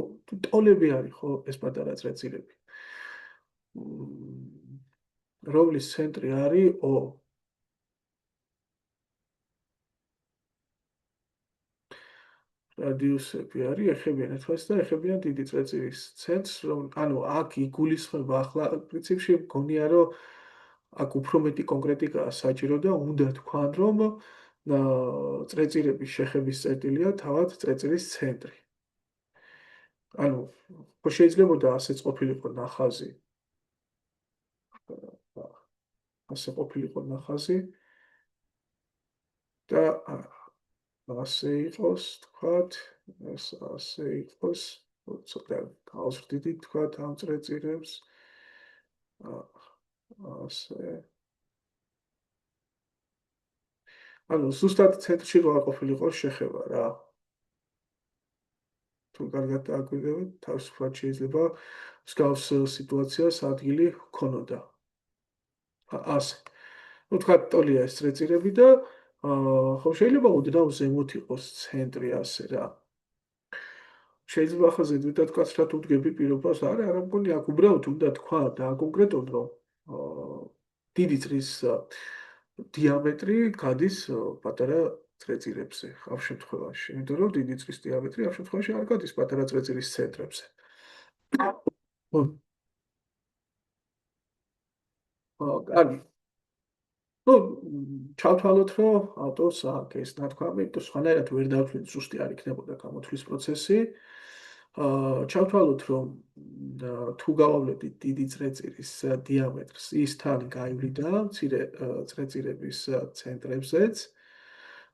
ტოლები არის ხო ეს პატარა წრეწირები. რომლის ცენტრი არის O. რადიუსები არის ეხებიან ერთმანეთს და ეხებიან დიდი წრეწირის ცენტრს, რომ ანუ აქ იგულისხმება ახლა პრინციპში მგონია რომ აქ უფრო მეტი კონკრეტიკაა საჭირო და უნდა თქვან რომ წრეწირების შეხების წერტილია თავად წრეწირის ცენტრი. ანუ შეიძლება ასეც ყოფილიყო ნახაზი. ასე ყოფილიყო ნახაზი და ასე იყოს, თქვათ, ეს ასე იყოს, ცოტა გავაზრდიდით, თქვათ, ამ წრეწირებს. ასე. ანუ ზუსტად ცენტრში რა ყოფილიყო შეხება რა. თუ კარგად აკვირდებით, თავისუფლად შეიძლება მსგავს სიტუაციას ადგილი ჰქონოდა. ასე. ну თქვათ ტოლია ეს წრეწირები და ხო შეიძლება უდნავ ზემოთ იყოს ცენტრი ასე რა. შეიძლება ახლა ზედმეტად კაცრად უდგები პირობას, არა მგონი აქ უბრალოდ უნდა თქვა და კონკრეტულად რომ დიდი წრის დიამეტრი გადის პატარა წრეწირებზე ამ შემთხვევაში. იმიტომ რომ დიდი წრის დიამეტრი ამ შემთხვევაში არ გადის პატარა წრეწირის ცენტრებზე. კარგი. ну, ჩავთვალოთ, რომ ავტორს აქვს ეს ნათქვამი, თუ სხვანაირად ვერ დავთვლით, ზუსტი არ იქნებოდა გამოთვლის პროცესი. ჩავთვალოთ, რომ თუ გავავლენთ დიდი წრეწირის დიამეტრს, ის თან გაივლიდა მცირე წრეწირების ცენტრებზეც.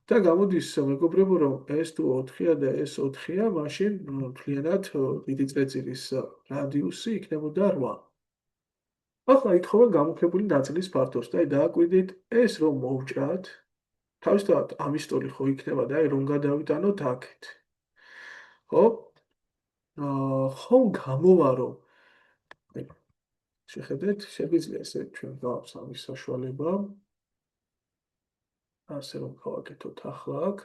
და გამოდის მეგობრებო, რომ ეს თუ 4-ია და ეს 4-ია, მაშინ მთლიანად დიდი წრეწირის რადიუსი იქნებოდა 8. ახლა ითხოვენ გამუქებული ნაწილის ფართობს და აი დააკვირდით ეს რომ მოვჭრათ, თავისთავად ამის ტოლი ხო იქნება და აი რომ გადავიტანოთ აქეთ. ხო? ხომ გამოვა რომ აი შეხედეთ, შეგვიძლია ესე ჩვენ გავავს ამის საშუალება. ასე რომ გავაკეთოთ ახლა აქ.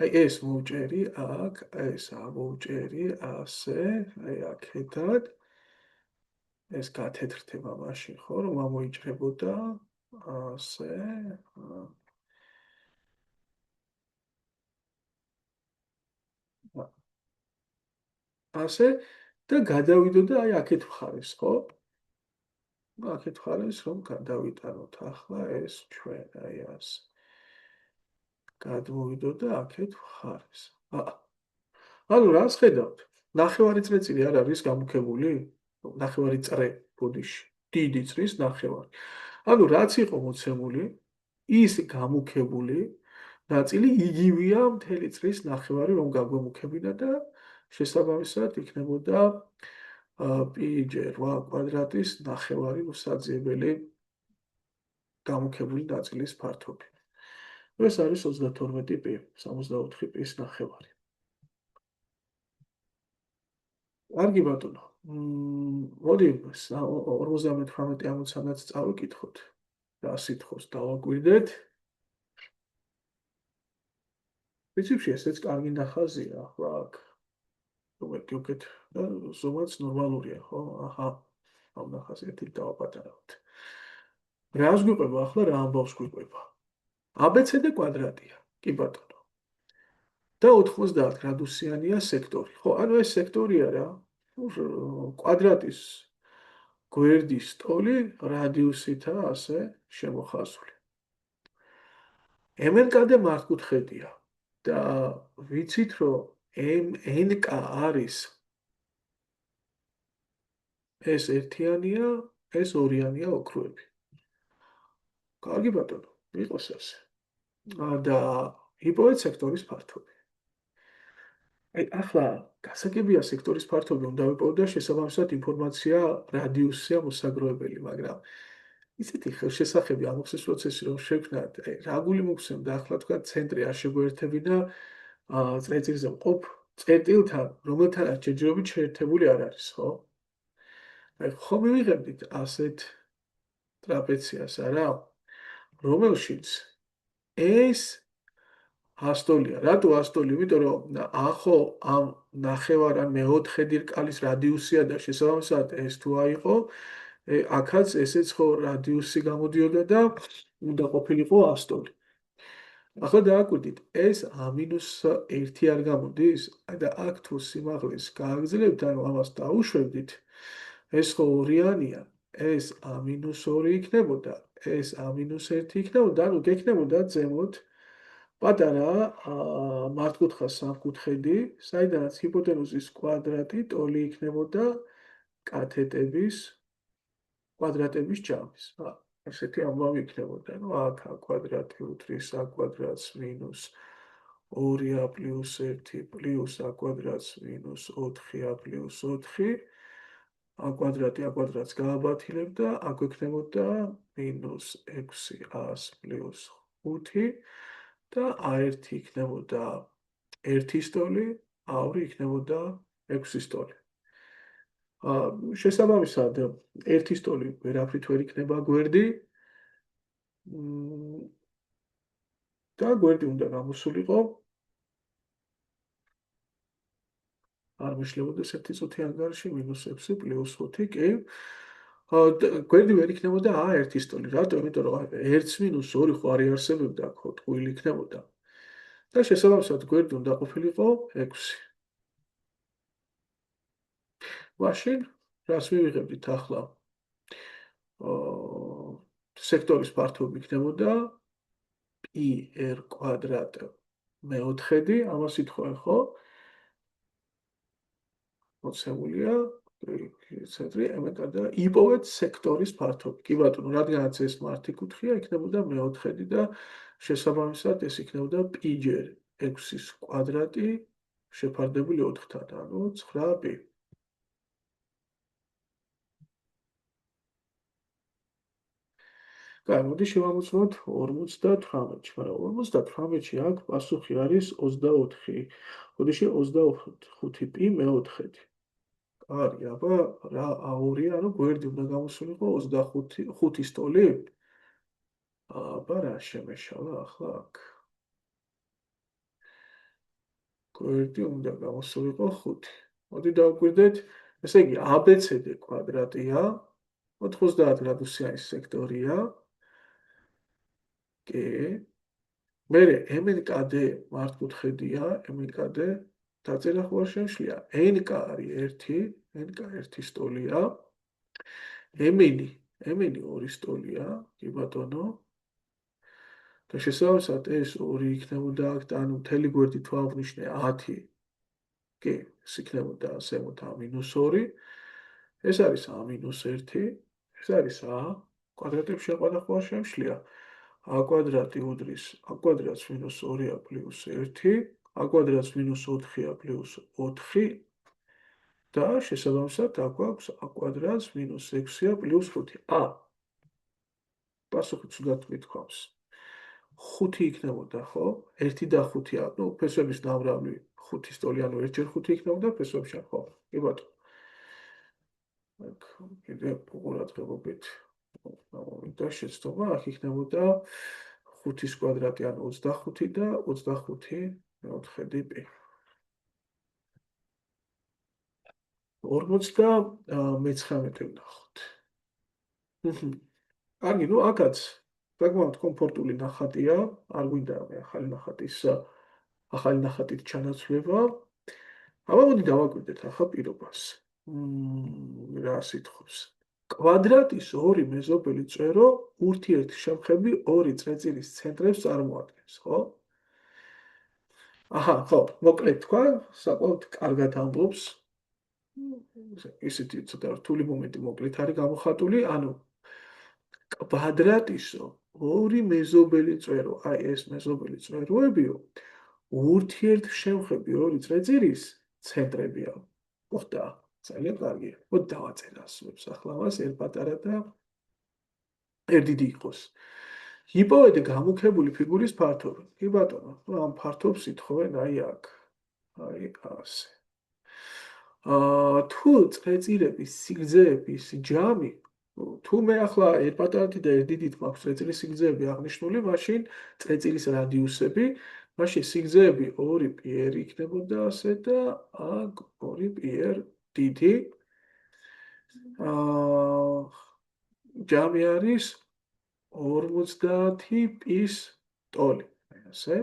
აი ეს მოვჭერი აქ, ეს ამოვჭერი ასე, აი აქედან ეს გათეთრდება მაშინ ხო, რომ ამოიჭრებოდა ასე. ასე და გადავიდოდა აი აქეთ მხარეს, ხო? აქეთ მხარეს რომ გადავიტანოთ ახლა ეს ჩვენ აი ასე. გადმოვიდოდა აქეთ მხარეს. ანუ რას ხედავთ? ნახევარი წრეწირი არ არის გამუქებული? ნახევარი წრე ბოდიში. დიდი წრის ნახევარი. ანუ რაც იყო მოცემული, ის გამუქებული ნაწილი იგივეა მთელი წრის ნახევარი რომ გაგვემუქებინა და შესაბამისად იქნებოდა π/8 კვადრატის ნახევარი მოსაძიებელი გამუქებული ნაწილის ფართობი. ეს არის 32 π, 64 π-ის ნახევარი. კარგი ბატონო. მოდი 58 ამოცანაც წავიკითხოთ. რა სიტყვას დავაკვირდეთ. პრინციპში ესეც კარგი ნახაზია, ახლა აქ რომელიც უკეთ და ზომაც ნორმალურია, ხო? აჰა. ამ ნახაზიათით დავაპატარავთ. რას გვიყვება ახლა რა ამბავს გვიყვება? ABC კვადრატია. კი ბატონო. და 90 გრადუსიანია სექტორი. ხო, ანუ ეს სექტორია რა. კვადრატის გვერდის ტოლი რადიუსითაა ასე შემოხაზული. MNK-დე მართკუთხედია და ვიცით რომ MNK არის ეს ერთიანია, ეს ორიანია ოქროები. კარგი ბატონო, იყოს ასე. და იპოვეთ სექტორის ფართობი. აი ახლა გასაგებია სექტორის ფართობი უნდა ვიპოვოთ და შესაბამისად ინფორმაცია რადიუსია მოსაგროებელი, მაგრამ ისეთი ხელშესახები ამოხსნის პროცესი რომ შექმნათ, აი რა გული მოგცემდა ახლა თქვა ცენტრი არ შეგვერთებინა წრეწირზე მყოფ წერტილთან, რომელთანაც ჯერჯერობით შეერთებული არ არის, ხო? აი ხომ მივიღებდით ასეთ ტრაპეციას, არა? რომელშიც ეს ასტოლია. რატო ასტოლი? იმიტომ რომ ახო ამ ნახევარ ან მეოთხე დირკალის რადიუსია და შესაბამისად ეს თუ აიყო, აქაც ესეც ხო რადიუსი გამოდიოდა და უნდა ყოფილიყო ასტოლი. ახლა დააკვირდით, ეს -1 არ გამოდის? და აქ თუ სიმაღლეს გააგრძელებთ, ანუ ამას დაუშვებდით, ეს ხო ორიანია, ეს -2 იქნებოდა, ეს -1 იქნებოდა, ანუ გექნებოდა ზემოთ პატარა მართკუთხა სამკუთხედი, საიდანაც ჰიპოტენუზის კვადრატი ტოლი იქნებოდა კათეტების კვადრატების ჯამის. ესეთი ამბავი იქნებოდა. ნუ აქ a კვადრატი უდრის a კვადრატს მინუს 2a პლუს 1 პლუს a კვადრატს მინუს 4a პლუს 4 a კვადრატს გააბათილებ და აქ ექნებოდა მინუს 6a პლუს 5 და a1 იქნებოდა 1-ის ტოლი, a2 იქნებოდა 6-ის ტოლი. შესაბამისად 1-ის ტოლი ვერაფრით ვერ იქნება გვერდი და გვერდი უნდა გამოსულიყო არ მიშლებოდეს 1 წუთი ანგარიში -6 პლუს 5 კი გვერდი ვერ იქნებოდა a1-ის ტოლი. რატო? იმიტომ რომ 1-2 ხო არ იარსებებდა, ხო ტყუილი იქნებოდა. და შესაბამისად გვერდი უნდა ყოფილიყო 6. მაშინ რას მივიღებდით ახლა? სექტორის ფართობი იქნებოდა πr კვადრატ მეოთხედი, ამას ითხოვენ, ხო? მოცემულია ცენტრი MNK და იპოვეთ სექტორის ფართობი. კი ბატონო, რადგანაც ეს მართი კუთხეა, იქნებოდა მეოთხედი და შესაბამისად ეს იქნებოდა π ჯერ 6-ის კვადრატი შეფარდებული 4-თან, ანუ 9π. კაი, მოდი შევამოწმოთ 58-ში, მაგრამ 58-ში აქ პასუხი არის 24. ხოდიში 25π მეოთხედი. კარი, აბა რა A2-ია, ანუ გვერდი უნდა გამოსულიყო 25-ის ტოლი? აბა რა შემეშალა ახლა აქ. გვერდი უნდა გამოსულიყო 5. მოდი დავგვირდეთ, ესე იგი ABCD კვადრატია, 90 გრადუსიანი სექტორია. კი. მერე MNKD მართკუთხედია, MNKD დაწერა ხო არ შემშლია. NK არის 1, NK 1-ის ტოლია. MN 2-ის ტოლია, კი ბატონო. და შესაბამისად ეს 2 იქნებოდა აქ და ანუ მთელი გვერდი თუ აღვნიშნე 10. კი, ეს იქნებოდა ზემოთ -2. ეს არის -1, ეს არის A. კვადრატებში შეყვანა ხო არ შემშლია. A კვადრატი უდრის A კვადრატს -2-ა + 1, A კვადრატს -4-ა + 4 და შესაბამისად აქ გვაქვს A კვადრატს -6-ა + 5. პასუხი ცუდად მithქვამს. 5 იქნებოდა, ხო? 1 და 5-ია, ну, ფესვების ნამრავლი 5-ის ტოლი, ანუ 1/5 იქნებოდა ფესვებში, ხო? კი ბატონო. აქ კიდე ყურადღებობით და შეცდომა აქ იქნებოდა 5-ის კვადრატი, ანუ 25 და 25 მეოთხედი π. 59 ვნახოთ. კარგი, ну, აქაც საკმაოდ კომფორტული ნახატია, არ გვინდა მე ახალი ნახატით ჩანაცვლება. აბა მოდი დავაკვირდეთ ახლა პირობას. რა სიტყვებს? კვადრატის 2 მეზობელი წვერო ურთიერთშემხები 2 წრეწირის ცენტრებს წარმოადგენს, ხო? აჰა, ხო, მოკლედ თქვა, საკმაოდ კარგად ამბობს. ისეთი ცოტა რთული მომენტი მოკლედ არის გამოხატული, ანუ კვადრატისო 2 მეზობელი წვერო, აი ეს მეზობელი წვეროებიო, ურთიერთშემხები 2 წრეწირის ცენტრებია. მოხდა? ძალიან კარგია. მოდი დავაწერე ასოებს ახლა მას ერთ პატარა და ერთ დიდი იყოს. იპოვეთ გამუქებული ფიგურის ფართობი. კი ბატონო, ამ ფართობს ითხოვენ აი აქ. აი ასე. თუ წრეწირების სიგრძეების ჯამი, თუ მე ახლა ერთ პატარათი და ერთ დიდით მაქვს წრეწირის სიგრძეები აღნიშნული, მაშინ წრეწირის რადიუსები, მაშინ სიგრძეები 2πr იქნებოდა ასე და აქ 2πr დიდი. ჯამი არის 50π-ის ტოლი, ასე.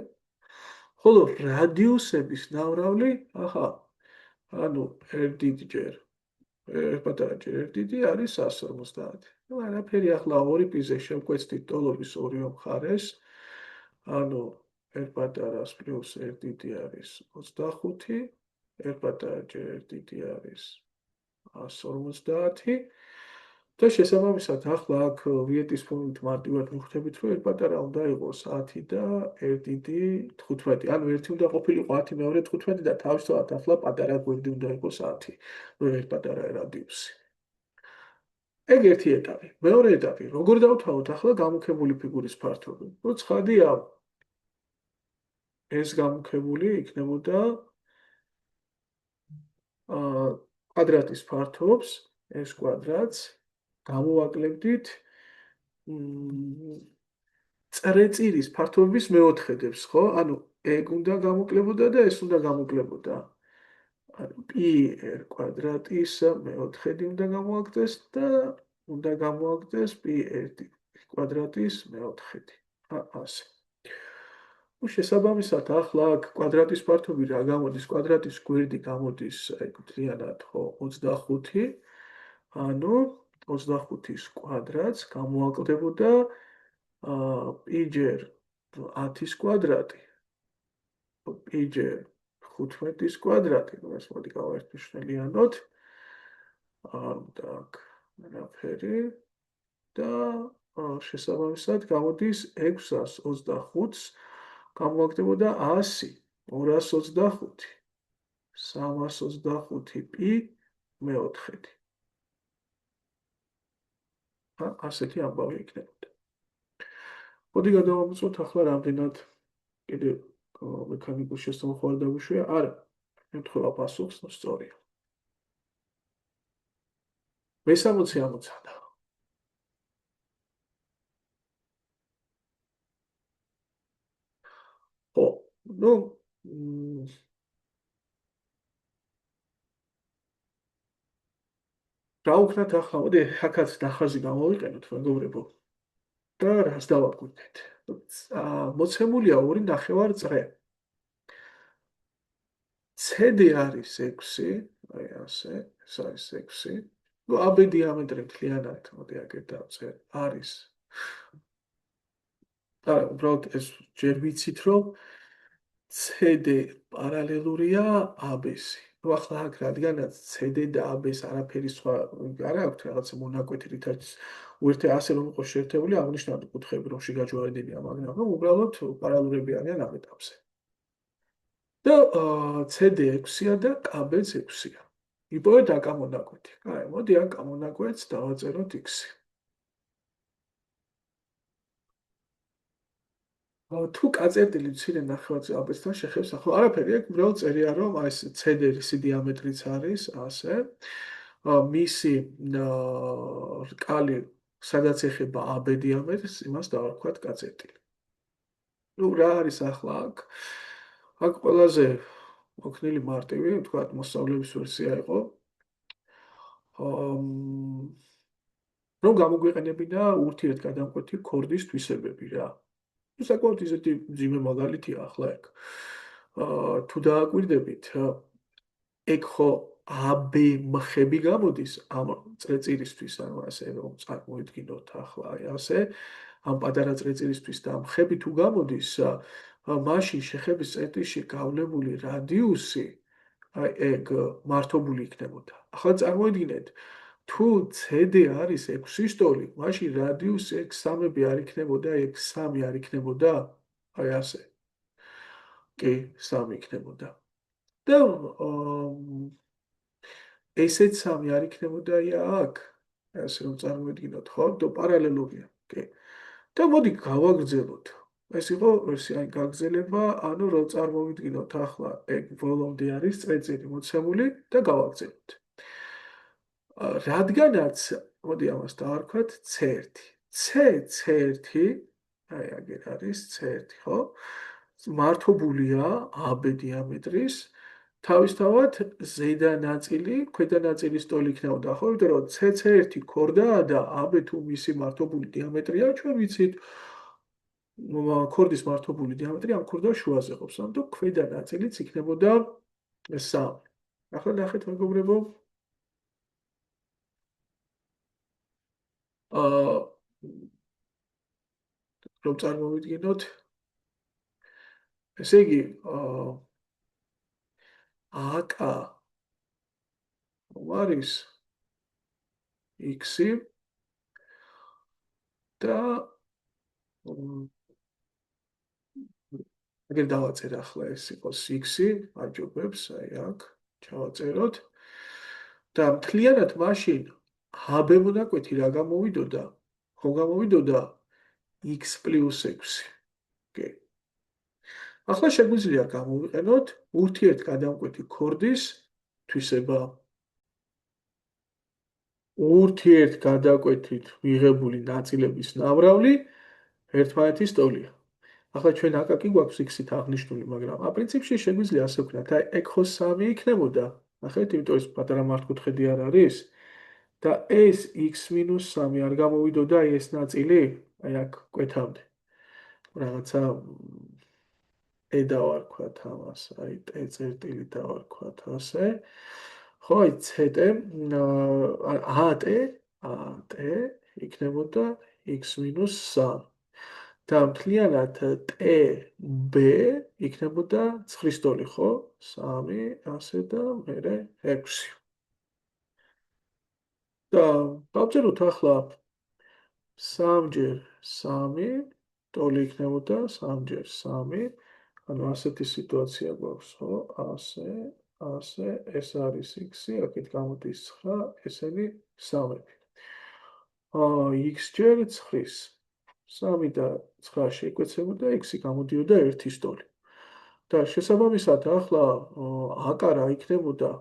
ხოლო რადიუსების ნამრავლი, აჰა, ანუ ერთ დიდი ჯერ ერთ პატარა ჯერ ერთ დიდი არის 150. ну, არაფერი ახლა 2π-ზე შევკვეცდით ტოლობის ორივე მხარეს, ანუ ერთ პატარას პლუს ერთ დიდი არის 25, ერთ პატარა ჯერ ერთ დიდი არის 150 და შესაბამისად ახლა აქ ვიეტის ფორმით მარტივად მიხვდებით, რომ ერთ პატარა უნდა იყოს 10 და ერთ დიდი 15. ანუ ერთი უნდა ყოფილიყო 10, მეორე 15 და თავისთავად ახლა პატარა გვერდი უნდა იყოს 10, რომ ერთ პატარა რადიუსი. ეგ ერთი ეტაპი. მეორე ეტაპი, როგორ დავთვალოთ ახლა გამუქებული ფიგურის ფართობი? ну, ცხადია, ეს გამუქებული იქნებოდა კვადრატის ფართობს, ეს კვადრატს გამოვაკლებდით წრეწირის ფართობების მეოთხედებს, ხო? ანუ ეგ უნდა გამოკლებოდა და ეს უნდა გამოკლებოდა. ანუ πr კვადრატის მეოთხედი უნდა გამოაგდეს და უნდა გამოაგდეს πr კვადრატის მეოთხედი. ასე. ну, შესაბამისად, ახლა აქ კვადრატის ფართობი რა გამოდის? კვადრატის გვერდი გამოდის, აი, მთლიანად, ხო, 25. ანუ 25-ის კვადრატს გამოაკლდებოდა π ჯერ 10-ის კვადრატი, π ჯერ 15-ის კვადრატი, ну, ეს მოდი გავაერთმშნელიანოთ. так, ნაფერი და შესაბამისად გამოდის 625-ს გამოვაგდებოდა 100, 225, 325 პი მეოთხედი. ასეთი ამბავი იქნებოდა. მოდი გადავამოწმოთ ახლა რამდენად კიდევ მექანიკურ შესამოხვარ დავუშვია. არა, ემთხვევა პასუხს, სწორია. მე-60 ამოცანა. ხო, ну, რა ვქნათ ახლა? მოდი აქაც ნახაზი გამოვიყენოთ, მეგობრებო. და რას დავაკვირდეთ? მოცემულია 2.5 წრე. CD არის 6, აი ასე, ეს არის 6. ну, AB დიამეტრი მთლიანად, მოდი აქ დავწერ, არის. და უბრალოდ ეს ჯერ ვიცით, რომ CD პარალელურია AB-ს. ну, ახლა აქ რადგანაც CD და AB-ს არაფერი სხვა არ აქვს რაღაცა მონაკვეთი, რითაც უერთე ასე რომ იყოს შეერთებული, აღნიშნავთ კუთხეები, რომ შეგაჯვარედებია, მაგრამ უბრალოდ პარალელურები არიან ამ ეტაპზე. და CD 6-ია და KB 6-ია. იპოვეთ აქ ამ მონაკვეთი. აი, მოდი აქ ამ მონაკვეთს დავაწეროთ x-ი. თუ კაწერტილი მცირე ნახევარწილაბესთან შეხებს, ახლა არაფერი აქ უბრალოდ წერია, რომ აი ეს CD-ისი დიამეტრიც არის, ასე. მისი რკალი, სადაც ეხება AB დიამეტრს, იმას დავარქვათ კაწერტილი. ну, რა არის ახლა აქ? აქ ყველაზე მოქნილი მარტივი, თქვათ, მოსწავლეების ვერსია იყო. რომ გამოგვეყენებინა ურთიერთგადამკვეთი ქორდის თვისებები რა. საკმაოდ ისეთი მძიმე მაგალითია ახლა ეგ. თუ დააკვირდებით, ეგ ხო AB მხები გამოდის ამ წრეწირისთვის, ანუ ასე რომ წარმოიდგინოთ ახლა აი ასე, ამ პატარა წრეწირისთვის და მხები თუ გამოდის, მაშინ შეხების წერტილში გავლებული რადიუსი აი ეგ მართობული იქნებოდა. ახლა წარმოიდგინეთ, თუ CD არის 6-ის ტოლი, მაშინ რადიუსი x3-ები არ იქნებოდა, x3 არ იქნებოდა? აი ასე. კი, 3 იქნებოდა. და ესეც 3 არ იქნებოდა აქ. ასე რომ წარმოიდგინოთ, ხო? და პარალელურია. კი. და მოდი გავაგრძელოთ. ეს იყო ვერსია გაგრძელება, ანუ რომ წარმოვიდგინოთ ახლა ეგ ბოლომდე არის წრეწირი მოცემული და გავაგრძელოთ. რადგანაც, მოდი ამას დავარქვათ C1. C1, აი აგერ არის C1, ხო? მართობულია AB დიამეტრის, თავისთავად ზედა ნაწილი, ქვედა ნაწილის ტოლი იქნებოდა, ხო? იმიტომ რომ C1 ქორდაა და AB თუ მისი მართობული დიამეტრია, ჩვენ ვიცით, ქორდის მართობული დიამეტრი ამ ქორდას შუაზე ყოფს, ამიტომ ქვედა ნაწილიც იქნებოდა 3. ახლა ნახეთ, მეგობრებო. რომ წარმოვიდგინოთ, ესე იგი, AK არის x-ი და აგერ დავაწერ ახლა ეს იყოს x-ი, აჯობებს, აი აქ, ჩავაწეროთ. და მთლიანად მაშინ AB მონაკვეთი რა გამოვიდოდა? ხო გამოვიდოდა x + 6. კი. ახლა შეგვიძლია გამოვიყენოთ ურთიერთგადამკვეთი ქორდის თვისება. ურთიერთგადამკვეთით მიღებული ნაწილების ნამრავლი ერთმანეთის ტოლია. ახლა ჩვენ აკაკი გვაქვს x-ით აღნიშნული, მაგრამ პრინციპში შეგვიძლია ასე ვქნათ, აი ეგ ხო 3 იქნებოდა. ნახეთ, იმიტომ ეს პატარა მართკუთხედი არ არის და ეს x-3 არ გამოვიდოდა აი ეს ნაწილი, აი აქ კვეთამდე. რაღაცა e დავარქვათ ამას, აი t წერტილი დავარქვათ ასე. ხო, აი ct at იქნებოდა x-3 და მთლიანად TB იქნებოდა ცხრის ტოლი, ხო? 3, ასე და მერე 6. და დავწეროთ ახლა 3-ჯერ 3, ტოლი იქნებოდა 3-ჯერ 3. ანუ ასეთი სიტუაცია გვაქვს, ხო? ასე, ეს არის x-ი, აქეთ გამოდის 9, ესენი 3-ები. x-ჯერ 9-ის 3 და 9 შეიკვეცებოდა, x-ი გამოდიოდა 1-ის ტოლი. და შესაბამისად, ახლა აკა რა იქნებოდა?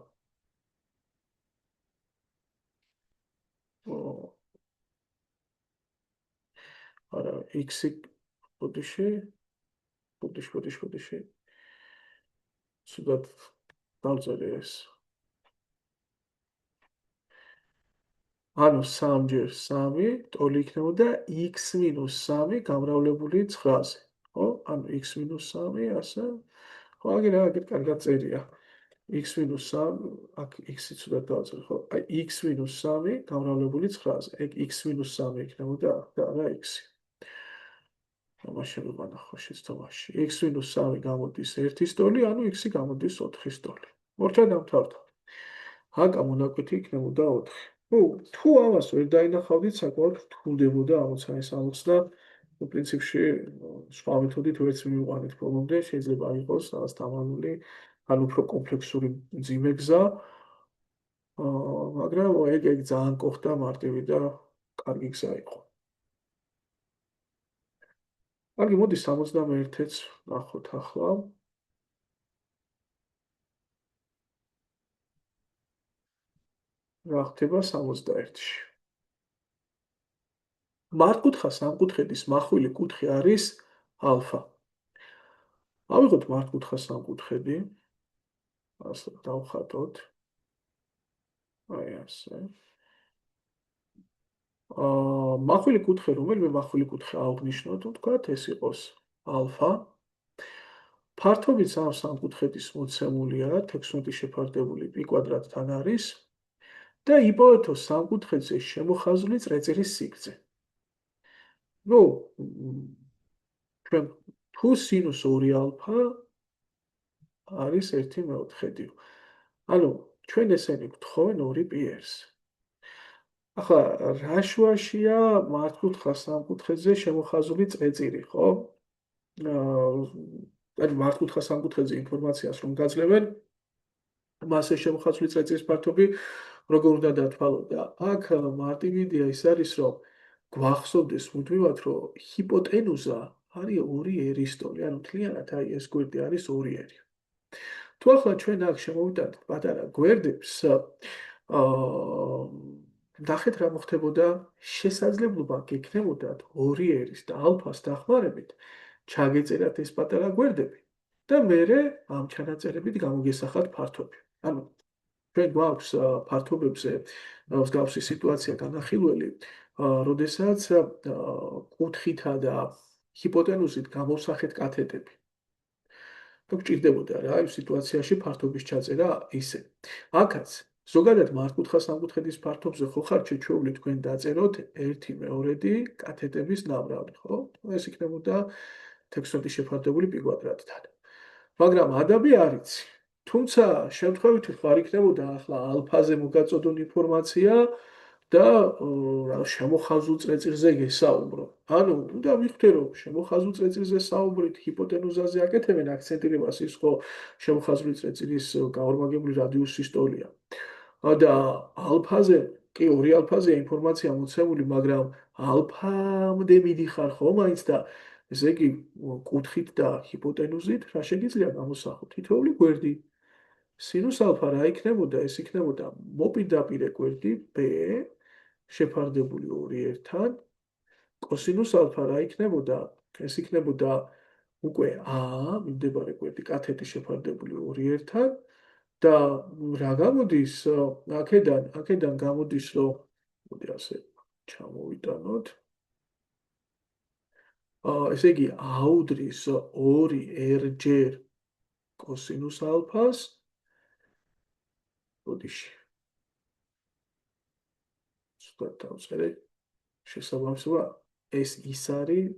არა, x-ი ბოდიში, ბოდიში. სულად დავწერე ეს. ანუ 3-ჯერ 3, ტოლი იქნებოდა x-3 გამრავლებული 9-ზე. ხო? ანუ x-3, ასე. ხო, აგერ კარგად წერია. x-3, აქ x-ი ცუდად დავწერე, ხო? აი x-3 გამრავლებული 9-ზე. ეგ x-3 იქნებოდა და არა x-ი. ამაში ვიყავ შეცდომაში. x-3 გამოდის 1-ის ტოლი, ანუ x-ი გამოდის 4-ის ტოლი. მორჩა დამთავრდა. აკა მონაკვეთი იქნებოდა 4. თუ ამას ვერ დაინახავდით, საკმაოდ რთულდებოდა ამოცანის ამოხსნა. პრინციპში სხვა მეთოდით ვერც მივიყვანეთ ბოლომდე, შეიძლება იყოს რაღაც დამალული, ან უფრო კომპლექსური მძიმე გზა. მაგრამ ეგ ძალიან კოხდა მარტივი და კარგი გზა იყო. კარგი, მოდი 71-ს ნახოთ ახლა. რა ხდება 71-ში? მართკუთხა სამკუთხედის მახვილი კუთხე არის ალფა. ავიღოთ მართკუთხა სამკუთხედი. ასე დავხატოთ. აი ასე. მახვილი კუთხე, რომელიმე მახვილი კუთხე აღვნიშნოთ, ვთქვათ, ეს იყოს ალფა. ფართობით ამ სამკუთხედის მოცემულია 16 შეფარდებული π კვადრატთან არის და იპოვეთო სამკუთხედზე შემოხაზული წრეწირის სიგრძე. ნუ ჩვენ თუ სინუს 2 ალფა არის 1/4. ანუ ჩვენ ესენი გვთხოვენ 2π-ს. ახლა რა შუაშია მართკუთხა სამკუთხედზე შემოხაზული წრეწირი, ხო? ანუ მართკუთხა სამკუთხედზე ინფორმაციას რომ გაძლევენ, მასე შემოხაზული წრეწირის ფართობი როგორ უნდა დათვალოთ და აქ მარტივი იდეა ის არის, რომ გვახსოვდეს მუდმივად, რომ ჰიპოტენუზა არის 2 ერისტოლი, ანუ მთლიანად აი ეს გვერდი არის 2 ერი. თუ ახლა ჩვენ აქ შემოვიტანთ პატარა გვერდებს, ნახეთ რა მოხდებოდა, შესაძლებლობა გექნებოდათ 2 ერის და ალფას დახმარებით ჩაგეწერათ ეს პატარა გვერდები და მერე ამ ჩანაწერებით გამოგესახათ ფართობი. ანუ ჩვენ გვაქვს ფართობებზე მსგავსი სიტუაცია განახილველი, როდესაც კუთხითა და ჰიპოტენუზით გამოვსახეთ კათეტები. თუ გჭირდებოდა რა იმ სიტუაციაში ფართობის ჩაწერა ისე. აქაც ზოგადად მართკუთხა სამკუთხედის ფართობზე ხო ხარ შეჩვეული თქვენ დაწეროთ 1/2 კათეტების ნამრავლი, ხო? ეს იქნებოდა 16 შეფარდებული π კვადრატთან. მაგრამ ადაბი არიცი. თუმცა შემთხვევითი ხარ იქნებოდა ახლა ალფაზე მოგაწოდონ ინფორმაცია და შემოხაზულ წრეწირზე გესაუბრო. ანუ უნდა ვიხდე რომ შემოხაზულ წრეწირზე საუბრით, ჰიპოტენუზაზე აკეთებენ აქცენტირებას ის ხო შემოხაზული წრეწირის გაორმაგებული რადიუსის ტოლია. და ალფაზე, კი 2 ალფაზე ინფორმაცია მოცემული, მაგრამ ალფამდე მიდიხარ ხო მაინც და ესე იგი კუთხით და ჰიპოტენუზით რა შეგიძლია გამოსახო თითოეული გვერდი. სინუს ალფა რა იქნებოდა? ეს იქნებოდა მოპირდაპირე გვერდი b შეფარდებული 2-თან. კოსინუს ალფა რა იქნებოდა? ეს იქნებოდა უკვე a მიმდებარე გვერდი კათეტი შეფარდებული 2-თან და რა გამოდის აქედან გამოდის რომ მოდი ასე ჩამოვიტანოთ. ესე იგი აუდრის 2r-ჯერ კოსინუს ალფას ბოდიში. სულად დავწერე შესაბამისობა ეს ის არის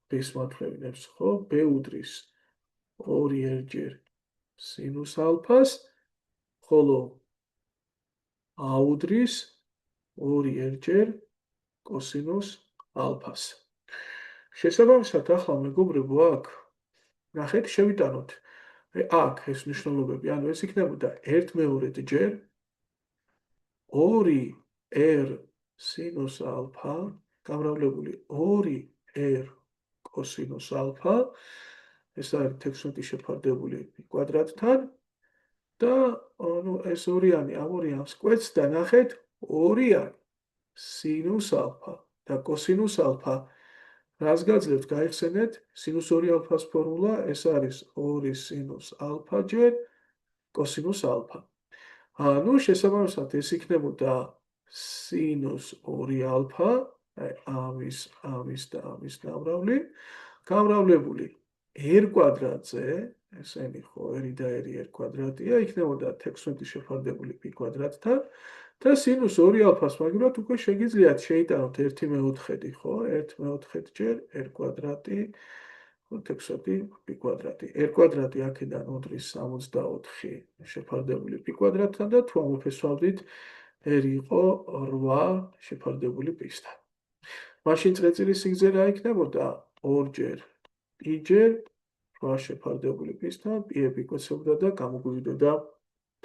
b-ს მათვლევინებს, ხო? b უდრის 2r-ჯერ სინუს ალფას, ხოლო აუდრის 2r-ჯერ კოსინუს ალფას. შესაბამისად, ახლა მეგობრებო, აქ ნახეთ, შევიტანოთ აქ ეს მნიშვნელობები, ანუ ეს იქნებოდა 1/2 ჯერ 2r სინუს ალფა გამრავლებული 2r კოსინუს ალფა, ეს არის 16 შეფარდებული კვადრატთან და ანუ ეს ორიანი ამ ორიანს კვეთს და ნახეთ 2r სინუს ალფა და კოსინუს ალფა. რას გაძლევთ გაიხსენეთ სინუს 2 ალფას ფორმულა, ეს არის 2 სინუს ალფა ჯერ კოსინუს ალფა. ანუ შესაბამისად ეს იქნებოდა სინუს 2 ალფა, ამის და ამის გამრავლებული r კვადრატზე, ესენი ხო r და r კვადრატია, იქნებოდა 16 შეფარდებული π კვადრატთან და სინუს 2 ალფას მაგივრად უკვე შეგიძლიათ შეიტანოთ 1/4, ხო? 1/4 ჯერ r კვადრატი 16 π კვადრატი. r კვადრატი აქედან უდრის 64 შეფარდებული π კვადრატთან და თუ ამოფესვავდით r იყო 8 შეფარდებული π-თან. მაშინ წრეწირის სიგრძე რა იქნებოდა? 2 ჯერ π ჯერ 8 შეფარდებული π-თან, π-ები იკვეცებოდა და გამოგვივიდოდა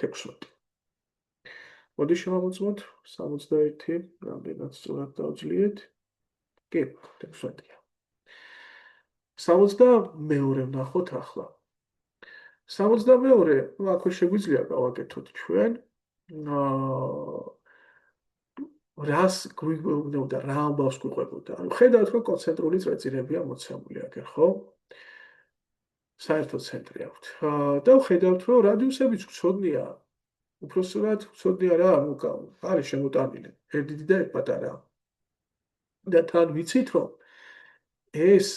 16. მოდი შევამოწმოთ 61, რამდენად სწორად დავძლიეთ. კი, 16-ია. 62 ვნახოთ ახლა. 62, ну აქვე შეგვიძლია გავაკეთოთ ჩვენ. რას გვიგებოდა, რა ამბავს გვიყვებოდა. ანუ ხედავთ, რომ კონცენტრული წრეწირებია მოცემული აქ, ხო? საერთო ცენტრი აქვთ. და ხედავთ, რომ რადიუსებიც გვცოდნია. უпроსტად გვცოდნია რა, ანუ არის შემოტანილი. ერთ დიდი და ერთ პატარა. და თან ვიცით, რომ ეს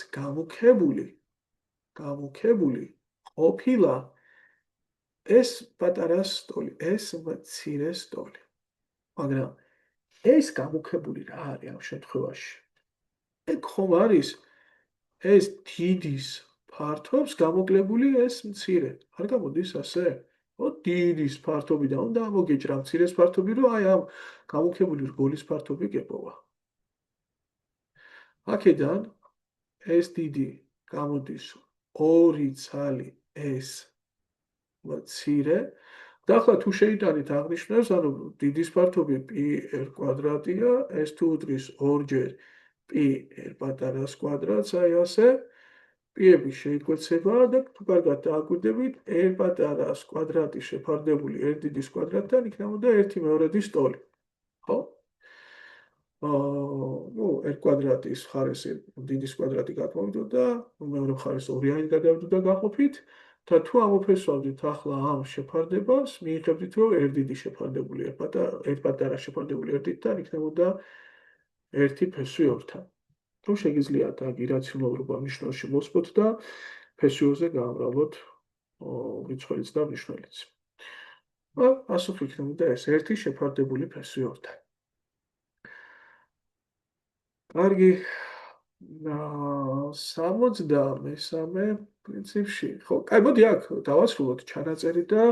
გამუქებული ყოფილა ეს პატარა სტოლი, ეს მცირე სტოლი. მაგრამ ეს გამუქებული რა არის ამ შემთხვევაში? ეგ ხომ არის ეს დიდის ფართობს გამოკლებული ეს მცირე. არ გამოდის ასე? ო დიდის ფართობიდან უნდა ამოგეჭრა მცირეს ფართობი, რომ აი ამ გამუქებული რგოლის ფართობი გეპოვა. აქედან ეს დიდი გამოდის 2 ცალი s მცირე და ახლა თუ შეიტანით აღნიშნავს, ანუ დიდის ფართობი πr კვადრატია, ეს თუ უდრის 2 ჯერ πr პატარას კვადრატს, აი ასე π-ები შეიკვეცება და თუ კარგად დააკვირდებით, r პატარას კვადრატი შეფარდებული r დიდის კვადრატთან იქნებოდა 1/2 სტოლი. ხო? ну, r კვადრატის ხარესი დიდის კვადრატი გადმოვიდოდა, მეორე მხარეს ორიანი გადავიდოდა გაყოფით და თუ ამოფესვავდით ახლა ამ შეფარდებას, მიიღებდით, რომ r დიდი შეფარდებული r პატარა შეფარდებული r დიდთან იქნებოდა 1 ფესვი 2-თან. თუ შეგიძლიათ აქ ირაციონალობა მნიშვნელში მოსპოთ და ფესვიოზე გაამრავლოთ რიცხვიც და მნიშვნელიც. პასუხი იქნებოდა ეს 1 შეფარდებული ფესვი 2-თან. კარგი, 63 პრინციპში. ხო, კაი, მოდი აქ დავასრულოთ ჩანაწერი და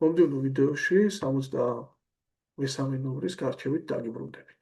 მომდევნო ვიდეოში 63 ნომრის გარჩევით დაგიბრუნდებით.